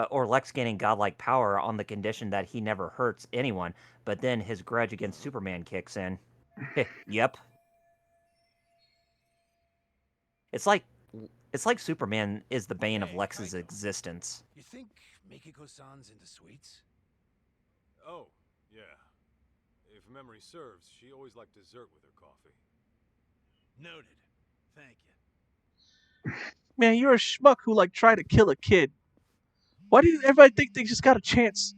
Or Lex gaining godlike power on the condition that he never hurts anyone, but then his grudge against Superman kicks in. Yep. It's like Superman is the bane of Hey, Lex's Kaito. existence. You think Mikiko-san's into sweets? Oh, yeah. If memory serves, she always liked dessert with her coffee. Noted. Thank you. Man, you're a schmuck who tried to kill a kid. Why do everybody think they just got a chance?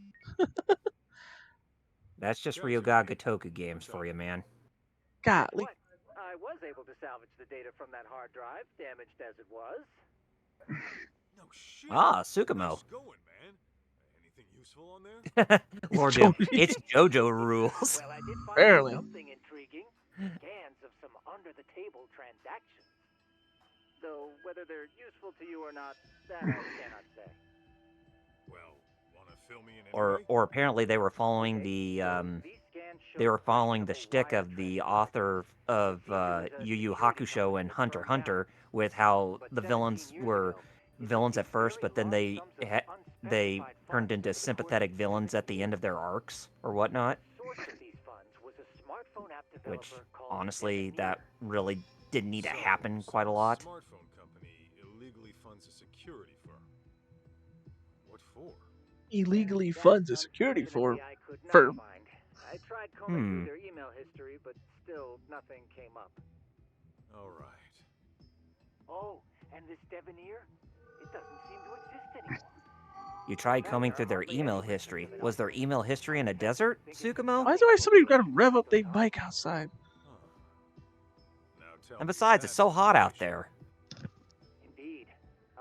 That's just Gotcha. Ryoga Gotoku games for you, man. Golly. What? I was able to salvage the data from that hard drive, damaged as it was. No shit. Ah, Tsukumo. Nice going, man. Anything useful on there? Lord Doom, it's JoJo rules. Well, I did find Barely. something intriguing. Scans of some under-the-table transactions. Though whether they're useful to you or not, that I cannot say. Well, wanna fill me in Or anyway? apparently they were following the shtick of the author of Yu Yu Hakusho and Hunter x Hunter, with how the villains were villains at first, but then they turned into sympathetic villains at the end of their arcs or whatnot. Which honestly, that really didn't need to happen quite a lot. Smartphone company illegally funds a security firm. What for? Illegally funds a security firm. I tried combing through their email history, but still nothing came up. All right. Oh, and this Devanir? It doesn't seem to exist anymore. You tried combing through their email history. Was their email history in a desert, Tsukumo? Why is there always somebody who got to rev up their bike outside? Huh. Now tell And me besides, it's that's so hot out information. there. Indeed.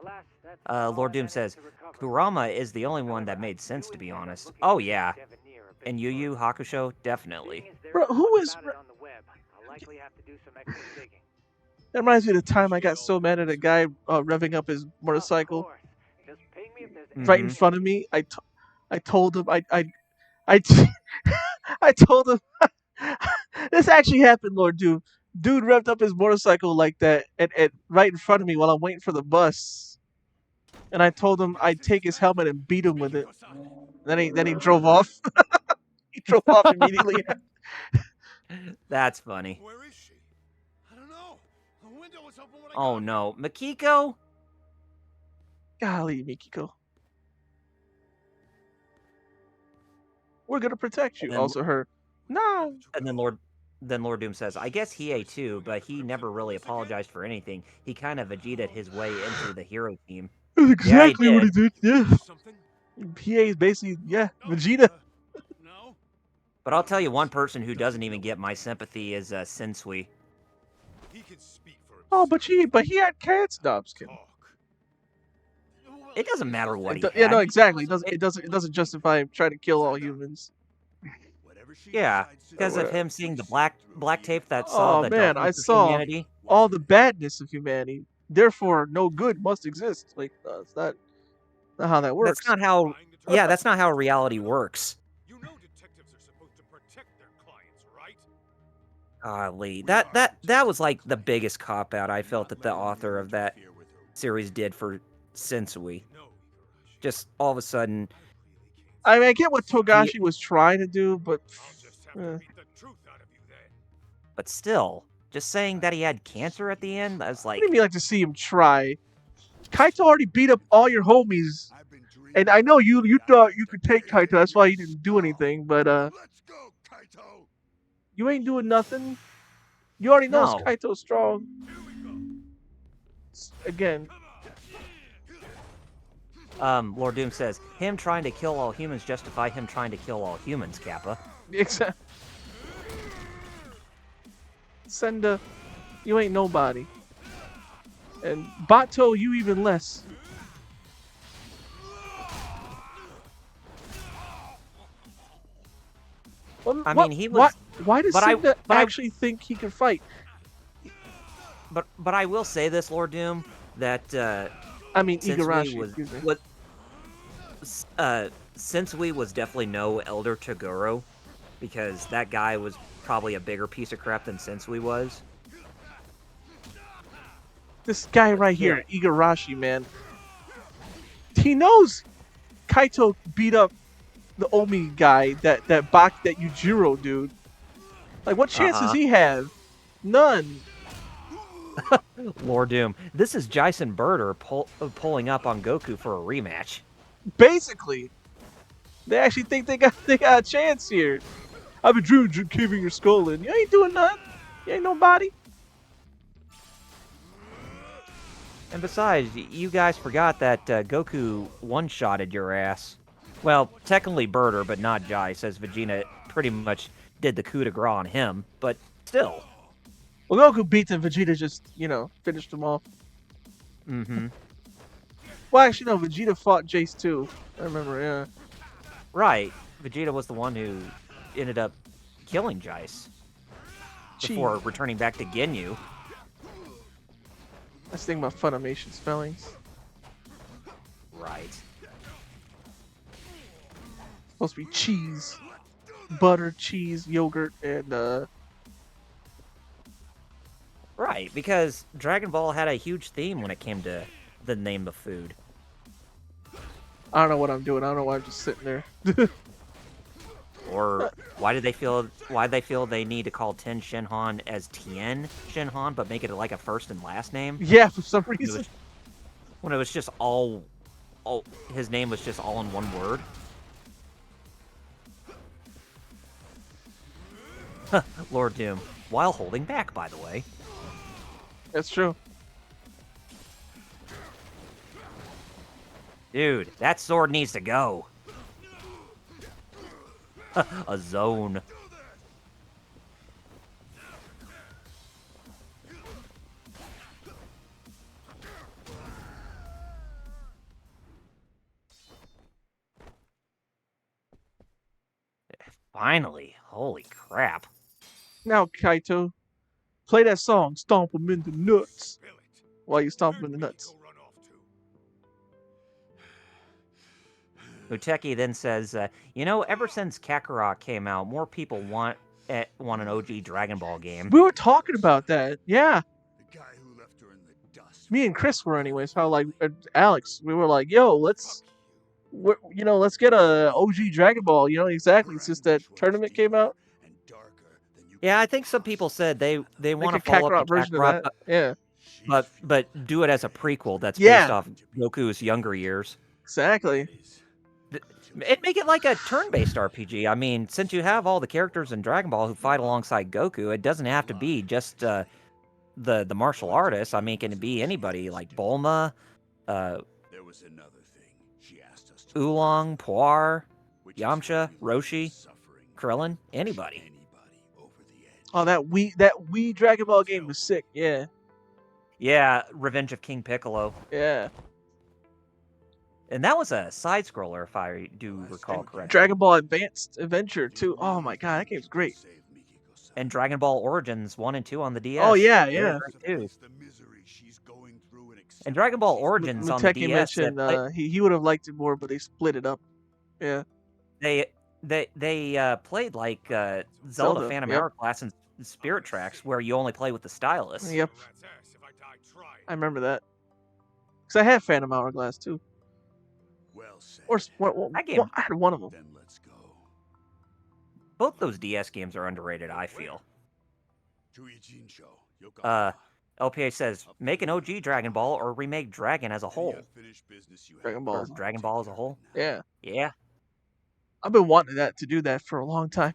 Alas, that's Lord Doom says, Kurama is the only one that made sense, to be honest. Oh, yeah. And Yu Yu Hakusho, definitely. Bro, who is... on the web. I'll likely have to do some extra digging. That reminds me of the time I got so mad at a guy revving up his motorcycle Of course. Just ping me if there's right in Mhm. front of me. I told him I, t- I told him this actually happened, Lord Dude. Dude revved up his motorcycle like that and right in front of me while I'm waiting for the bus. And I told him I'd take his helmet and beat him with it. Then he drove off. He drove off immediately. That's funny. Where is she? I don't know. The window was open when I Oh got no, Makiko. Golly, Mikiko. We're gonna protect you. And then, Also her. No. and then Lord Doom says, "I guess he ate too, but he never really apologized for anything. He kind of Vegeta his way into the hero team." That's Yeah, he exactly what he did. did. Yeah. something. PA is basically Vegeta. No. But I'll tell you, one person who doesn't even get my sympathy is Sensui. He can speak for himself. Oh, but he had cancer. No, I'm just kidding. Talk. It doesn't matter what he Yeah, no, had. exactly. It doesn't justify him trying to kill all humans. Yeah, because of him seeing the black tape that saw Oh the man, I darkness of saw humanity. all the badness of humanity. Therefore, no good must exist. Like it's not how that works. That's not how. Yeah, that's not how reality works. You know detectives are supposed to protect their clients, right? Golly, that was like the biggest cop out I felt that the author of that series did for Sensui. Just all of a sudden, I mean, I get what Togashi was trying to do, but but still, just saying that he had cancer at the end, I was like, what do you mean like to see him try? Kaito already beat up all your homies, and I know you thought you could take Kaito. That's why you didn't do anything. But you ain't doing nothing. You already know No. Kaito's strong. Again, Lord Doom says, him trying to kill all humans justify him trying to kill all humans, Kappa. exactly. Senda, you ain't nobody. And Bato, you even less. I mean, he was. Why does Senda actually think he can fight? But I will say this, Lord Doom, that I mean, Sensui Igarashi. Sensui was definitely no Elder Toguro, because that guy was probably a bigger piece of crap than Sensui was. This guy right here, Igarashi, man. He knows Kaito beat up the Omi guy, that Yujiro dude. Like, what chance does he have? None. Lord Doom, this is Jason Birder pulling up on Goku for a rematch. Basically, they actually think they got a chance here. I've been dreaming caving your skull in. You ain't doing nothing. You ain't nobody. And besides, you guys forgot that Goku one-shotted your ass. Well, technically Birder, but not Jai, says Vegeta pretty much did the coup de grace on him, but still. Well, Goku beats him, Vegeta just, finished him off. Mm-hmm. Well, actually, no, Vegeta fought Jace too. I remember, yeah. Right. Vegeta was the one who ended up killing Jais before returning back to Ginyu. Let's think about Funimation spellings. Right. Supposed to be cheese. Butter, cheese, yogurt, and Right, because Dragon Ball had a huge theme when it came to the name of food. I don't know what I'm doing. I don't know why I'm just sitting there. Or why they feel they need to call Ten Shinhan as Tien Shinhan, but make it like a first and last name? Yeah, for some reason. When it was just all his name was just all in one word. Lord Doom, while holding back, by the way. That's true. Dude, that sword needs to go. A zone. Finally, holy crap. Now, Kaito, Play that song, stomp him in the nuts. Spill it. While you stomp him Where'd in the nuts. Mikiko run off to? Muteki then says, ever since Kakarot came out, more people want an OG Dragon Ball game. We were talking about that. Yeah. The guy who left her in the dust. Me and Chris were anyways. How like Alex, we were like, yo, let's get a OG Dragon Ball. Exactly. It's just that tournament came out. Yeah, I think some people said they Make want a to follow up Kakarot to version of Kakarot, that. Yeah. but do it as a prequel that's Yeah. based off Goku's younger years. Exactly. And make it like a turn-based RPG. I mean, since you have all the characters in Dragon Ball who fight alongside Goku, it doesn't have to be just the martial artists. I mean, can it be anybody like Bulma, There was another thing she asked us to Oolong, Puar, which is Yamcha, really Roshi, suffering Krillin, anybody. over the edge. Oh, that Wii Dragon Ball game was sick. Yeah. Yeah, Revenge of King Piccolo. Yeah. And that was a side-scroller, if I do recall correctly. Dragon Ball Advanced Adventure 2. Oh my god, that game's great. And Dragon Ball Origins 1 and 2 on the DS. Oh yeah, They were yeah. great, too. And Dragon Ball Origins on the Muteki DS. mentioned he would have liked it more, but they split it up. Yeah. They played like Zelda Phantom yep. Hourglass and Spirit Tracks, where you only play with the stylus. Yep. I remember that. Because I had Phantom Hourglass too. Well said. Or That game- I had one of them. Then let's go. Both those DS games are underrated, I feel. Uh, LPA says, make an OG Dragon Ball or remake Dragon as a whole. Dragon Or Ball. Dragon Ball as a whole. Yeah. Yeah. I've been wanting to do that for a long time.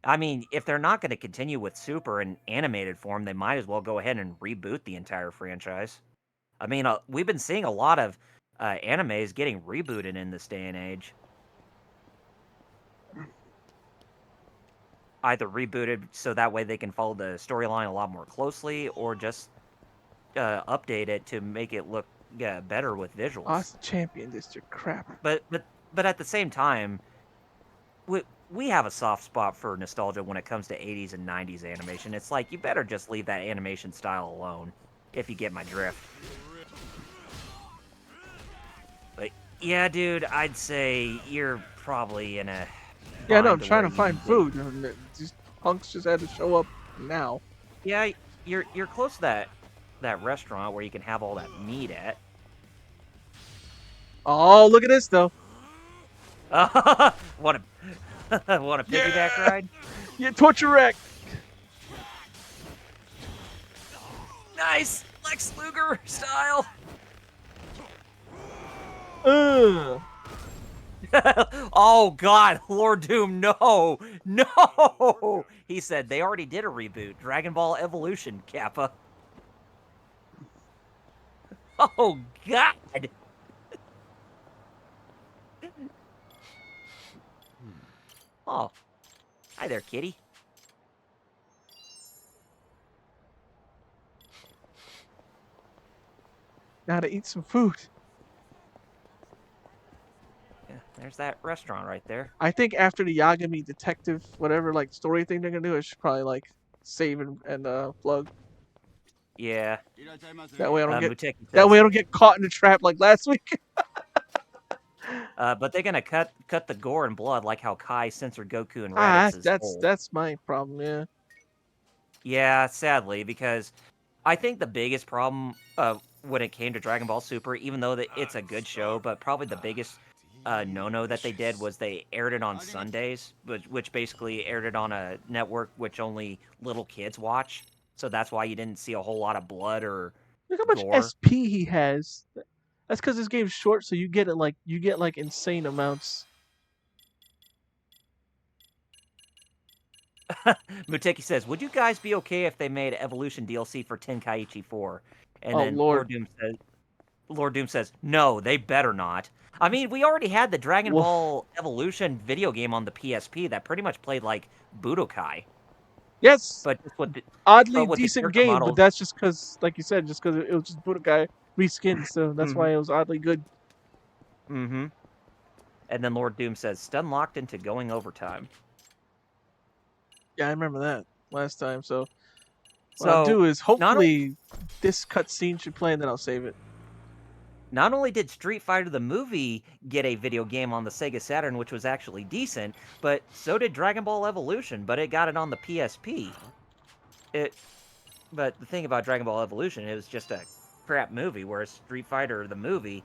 I mean, if they're not going to continue with Super in animated form, they might as well go ahead and reboot the entire franchise. I mean, we've been seeing a lot of animes getting rebooted in this day and age. Either rebooted so that way they can follow the storyline a lot more closely, or just update it to make it look better with visuals. Oh, it's the Champion District. Crap. But at the same time, we have a soft spot for nostalgia when it comes to 80s and 90s animation. It's like, you better just leave that animation style alone, if you get my drift. But yeah, dude, I'd say you're probably in a... Yeah, no, I'm bind trying to where you find food. And these punks just had to show up now. Yeah, you're close to that restaurant where you can have all that meat at. Oh, look at this though. Want a piggyback ride? Yeah, torture rack. Nice, Lex Luger style. Oh God, Lord Doom, no! He said they already did a reboot, Dragon Ball Evolution, Kappa. Oh God! Oh, hi there, kitty. Now to eat some food. Yeah, there's that restaurant right there. I think after the Yagami detective, whatever like story thing they're gonna do, I should probably like save and plug. Yeah. That way I don't Muteki that says- way I don't get caught in the trap like last week. but they're gonna cut the gore and blood like how Kai censored Goku and Raditz. That's my problem. Yeah. Yeah, sadly, because I think the biggest problem when it came to Dragon Ball Super, even though it's a good show, but probably the biggest no-no that they did was they aired it on Sundays, which basically aired it on a network which only little kids watch. So that's why you didn't see a whole lot of blood or Look how much gore. SP he has. That's because this game's short, so you get insane amounts. Muteki says, "Would you guys be okay if they made Evolution DLC for Tenkaichi 4?" And then Lord. Lord Doom says, "No, they better not." I mean, we already had the Dragon Ball Evolution video game on the PSP that pretty much played like Budokai. Yes, but just with oddly with the decent character game, models. but that's just because, like you said, just because it was just Budokai reskinned, so that's why it was oddly good. Mm-hmm. And then Lord Doom says, "Stun locked into going overtime." Yeah, I remember that last time. So What I'll So do is not o- hopefully this cutscene should play and then I'll save it. not only did Street Fighter the movie get a video game on the Sega Saturn, which was actually decent, but so did Dragon Ball Evolution, but it got it on the PSP. But the thing about Dragon Ball Evolution, it was just a crap movie, whereas Street Fighter the movie,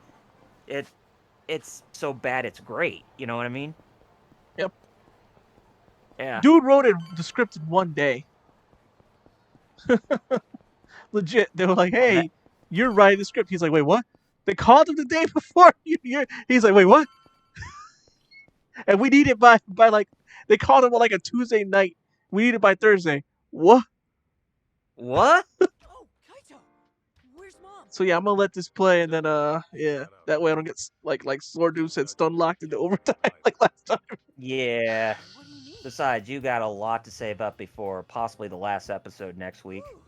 it's so bad it's great. You know what I mean? Yep. Yeah. Dude wrote the script in one day. Legit. They were like, "Hey, you're writing the script." He's like, "Wait, what?" They called him the day before. He's like, "Wait, what?" And we need it by like they called him on like a Tuesday night. We need it by Thursday. What? What? Oh, Kaito! Where's Mom? So yeah, I'm gonna let this play and then yeah, that way I don't get like Sword said stun locked into overtime like last time. Yeah. What do you mean? Besides, you got a lot to say about before possibly the last episode next week. Ooh,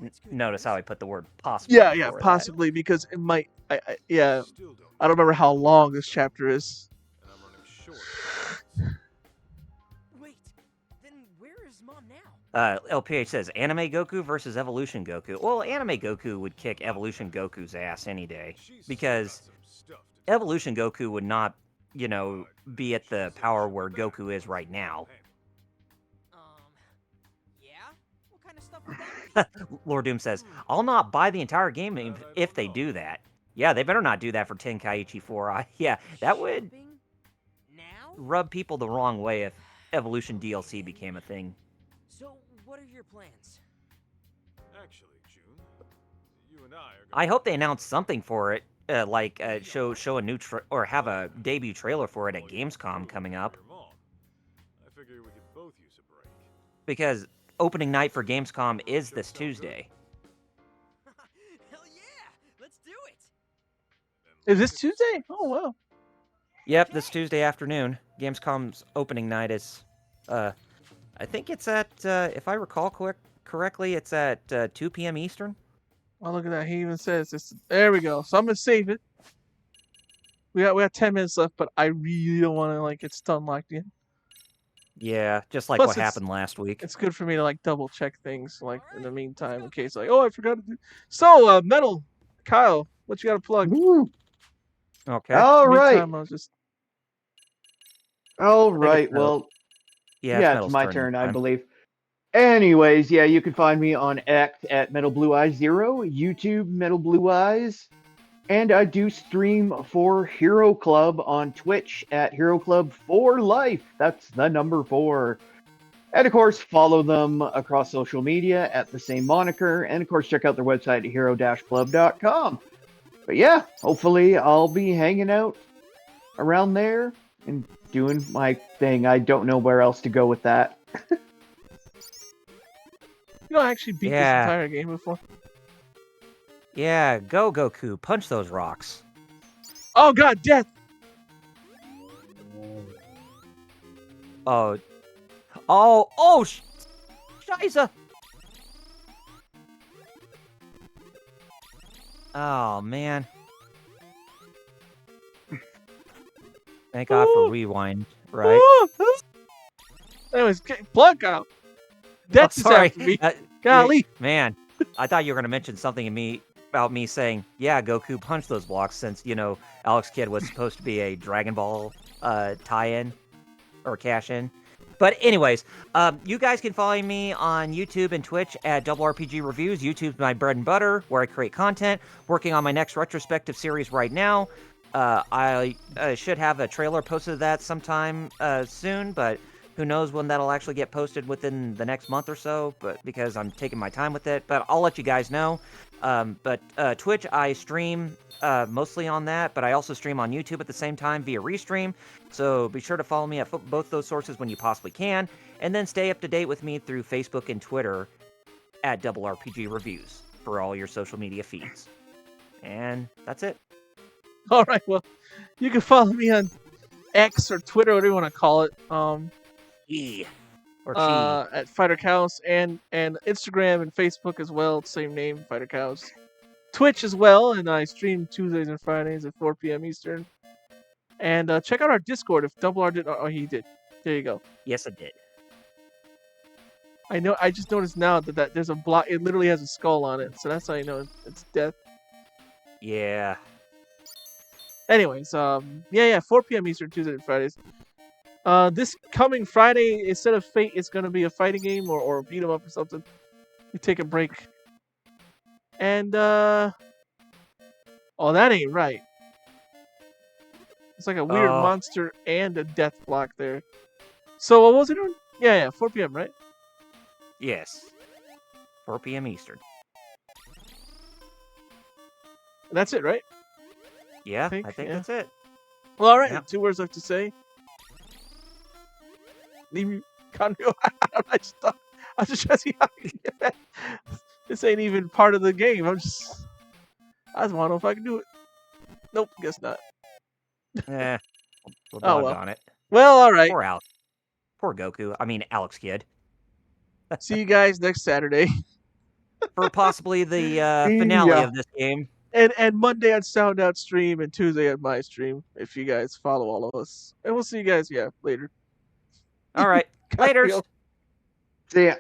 that's good Notice news. how I put the word possibly. Yeah, before that. possibly because it might. Yeah, Still don't I don't remember how long this chapter is. and I'm running short of funds. Wait, then where is Mom now? LPH says Anime Goku versus Evolution Goku. Well, Anime Goku would kick Evolution Goku's ass any day She's because still got some stuff to do. Evolution Goku would not, be at the power where Goku is right now. Yeah? What kind of stuff would that be? Lord Doom says, I'll not buy the entire game if they do that. Yeah, they better not do that for Tenkaichi 4. Yeah, that would Shopping? Now? rub people the wrong way if Evolution DLC became a thing. So, what are your plans? Actually, June, you and I are I gonna hope they announce something for it, show a new or have a debut trailer for it at Gamescom coming up, your mom. I figure we could both use a break. because opening night for Gamescom is this Tuesday. Hell yeah! Let's do it! Then Is let's this get Tuesday? Oh wow. Yep, this Tuesday afternoon. Gamescom's opening night is, I think it's at, if I recall correctly, it's at 2 p.m. Eastern. Oh look at that. He even says this. There we go. So I'm gonna save it. We got 10 minutes left, but I really don't want to like get stun locked in. Yeah, just like Plus what it's- happened last week. It's good for me to like double check things like in the meantime in case like, oh, I forgot to do. So Metal Kyle, what you got to plug? Woo. Okay. All right. Meantime, I was just All think it's right. Metal. Well, Yeah, yeah, it's Metal's my turn turn, this I time. believe. Anyways, yeah, you can find me on X at Metal Blue Eyes 0, YouTube Metal Blue Eyes, and I do stream for Hero Club on Twitch at Hero Club for Life. That's the number 4. And of course, follow them across social media at the same moniker, and of course, check out their website at hero-club.com. But yeah, hopefully, I'll be hanging out around there and doing my thing. I don't know where else to go with that. you know I actually beat this Yeah. entire game before. Yeah, go Goku, punch those rocks. Oh god, death! Oh, Scheiße! Oh, man. Thank God for Ooh. rewind, right? Ooh. Anyways, plug out. Death is sorry. after me. Uh, Golly. Man, I thought you were going to mention something about me saying, yeah, Goku, punch those blocks, since, Alex Kidd was supposed to be a Dragon Ball tie-in or cash-in. But anyways, you guys can follow me on YouTube and Twitch at RPG Reviews. YouTube's my bread and butter, where I create content. Working on my next retrospective series right now. I should have a trailer posted of that sometime soon, but who knows when that'll actually get posted within the next month or so, but because I'm taking my time with it. But I'll let you guys know. But Twitch, I stream mostly on that, but I also stream on YouTube at the same time via Restream. So be sure to follow me at both those sources when you possibly can, and then stay up to date with me through Facebook and Twitter at Double RPG Reviews for all your social media feeds. And that's it. All right, well, you can follow me on X or Twitter, whatever you want to call it. E or Chi. At Fighter Cows and Instagram and Facebook as well. Same name, Fighter Cows. Twitch as well, and I stream Tuesdays and Fridays at 4 p.m. Eastern. And check out our Discord if Double R did. Oh, he did. There you go. Yes, I did. I know. I just noticed now that there's a block. It literally has a skull on it, so that's how you know it's death. Yeah. Anyways, yeah, 4 p.m. Eastern, Tuesday and Fridays. This coming Friday, instead of Fate, it's gonna be a fighting game or beat 'em up or something. We take a break. And oh, that ain't right. It's like a weird Oh. monster and a death block there. So what was it doing? Yeah, 4 p.m. right? Yes. 4 p.m. Eastern. That's it, right? Yeah, I think, I think yeah. that's it. Well, all right. Yep. 2 words left to say. Leave me, Conrio. I just trying to see how I can get that. This ain't even part of the game. I just want to know if I can do it. Nope, guess not. We'll Oh, doggone it. Well, all right. Poor Alex. Poor Goku. I mean, Alex Kidd. See you guys next Saturday. For possibly the See finale ya. of this game. And Monday on Sound Out stream and Tuesday on my stream if you guys follow all of us. And we'll see you guys, later. All right. Later. See ya.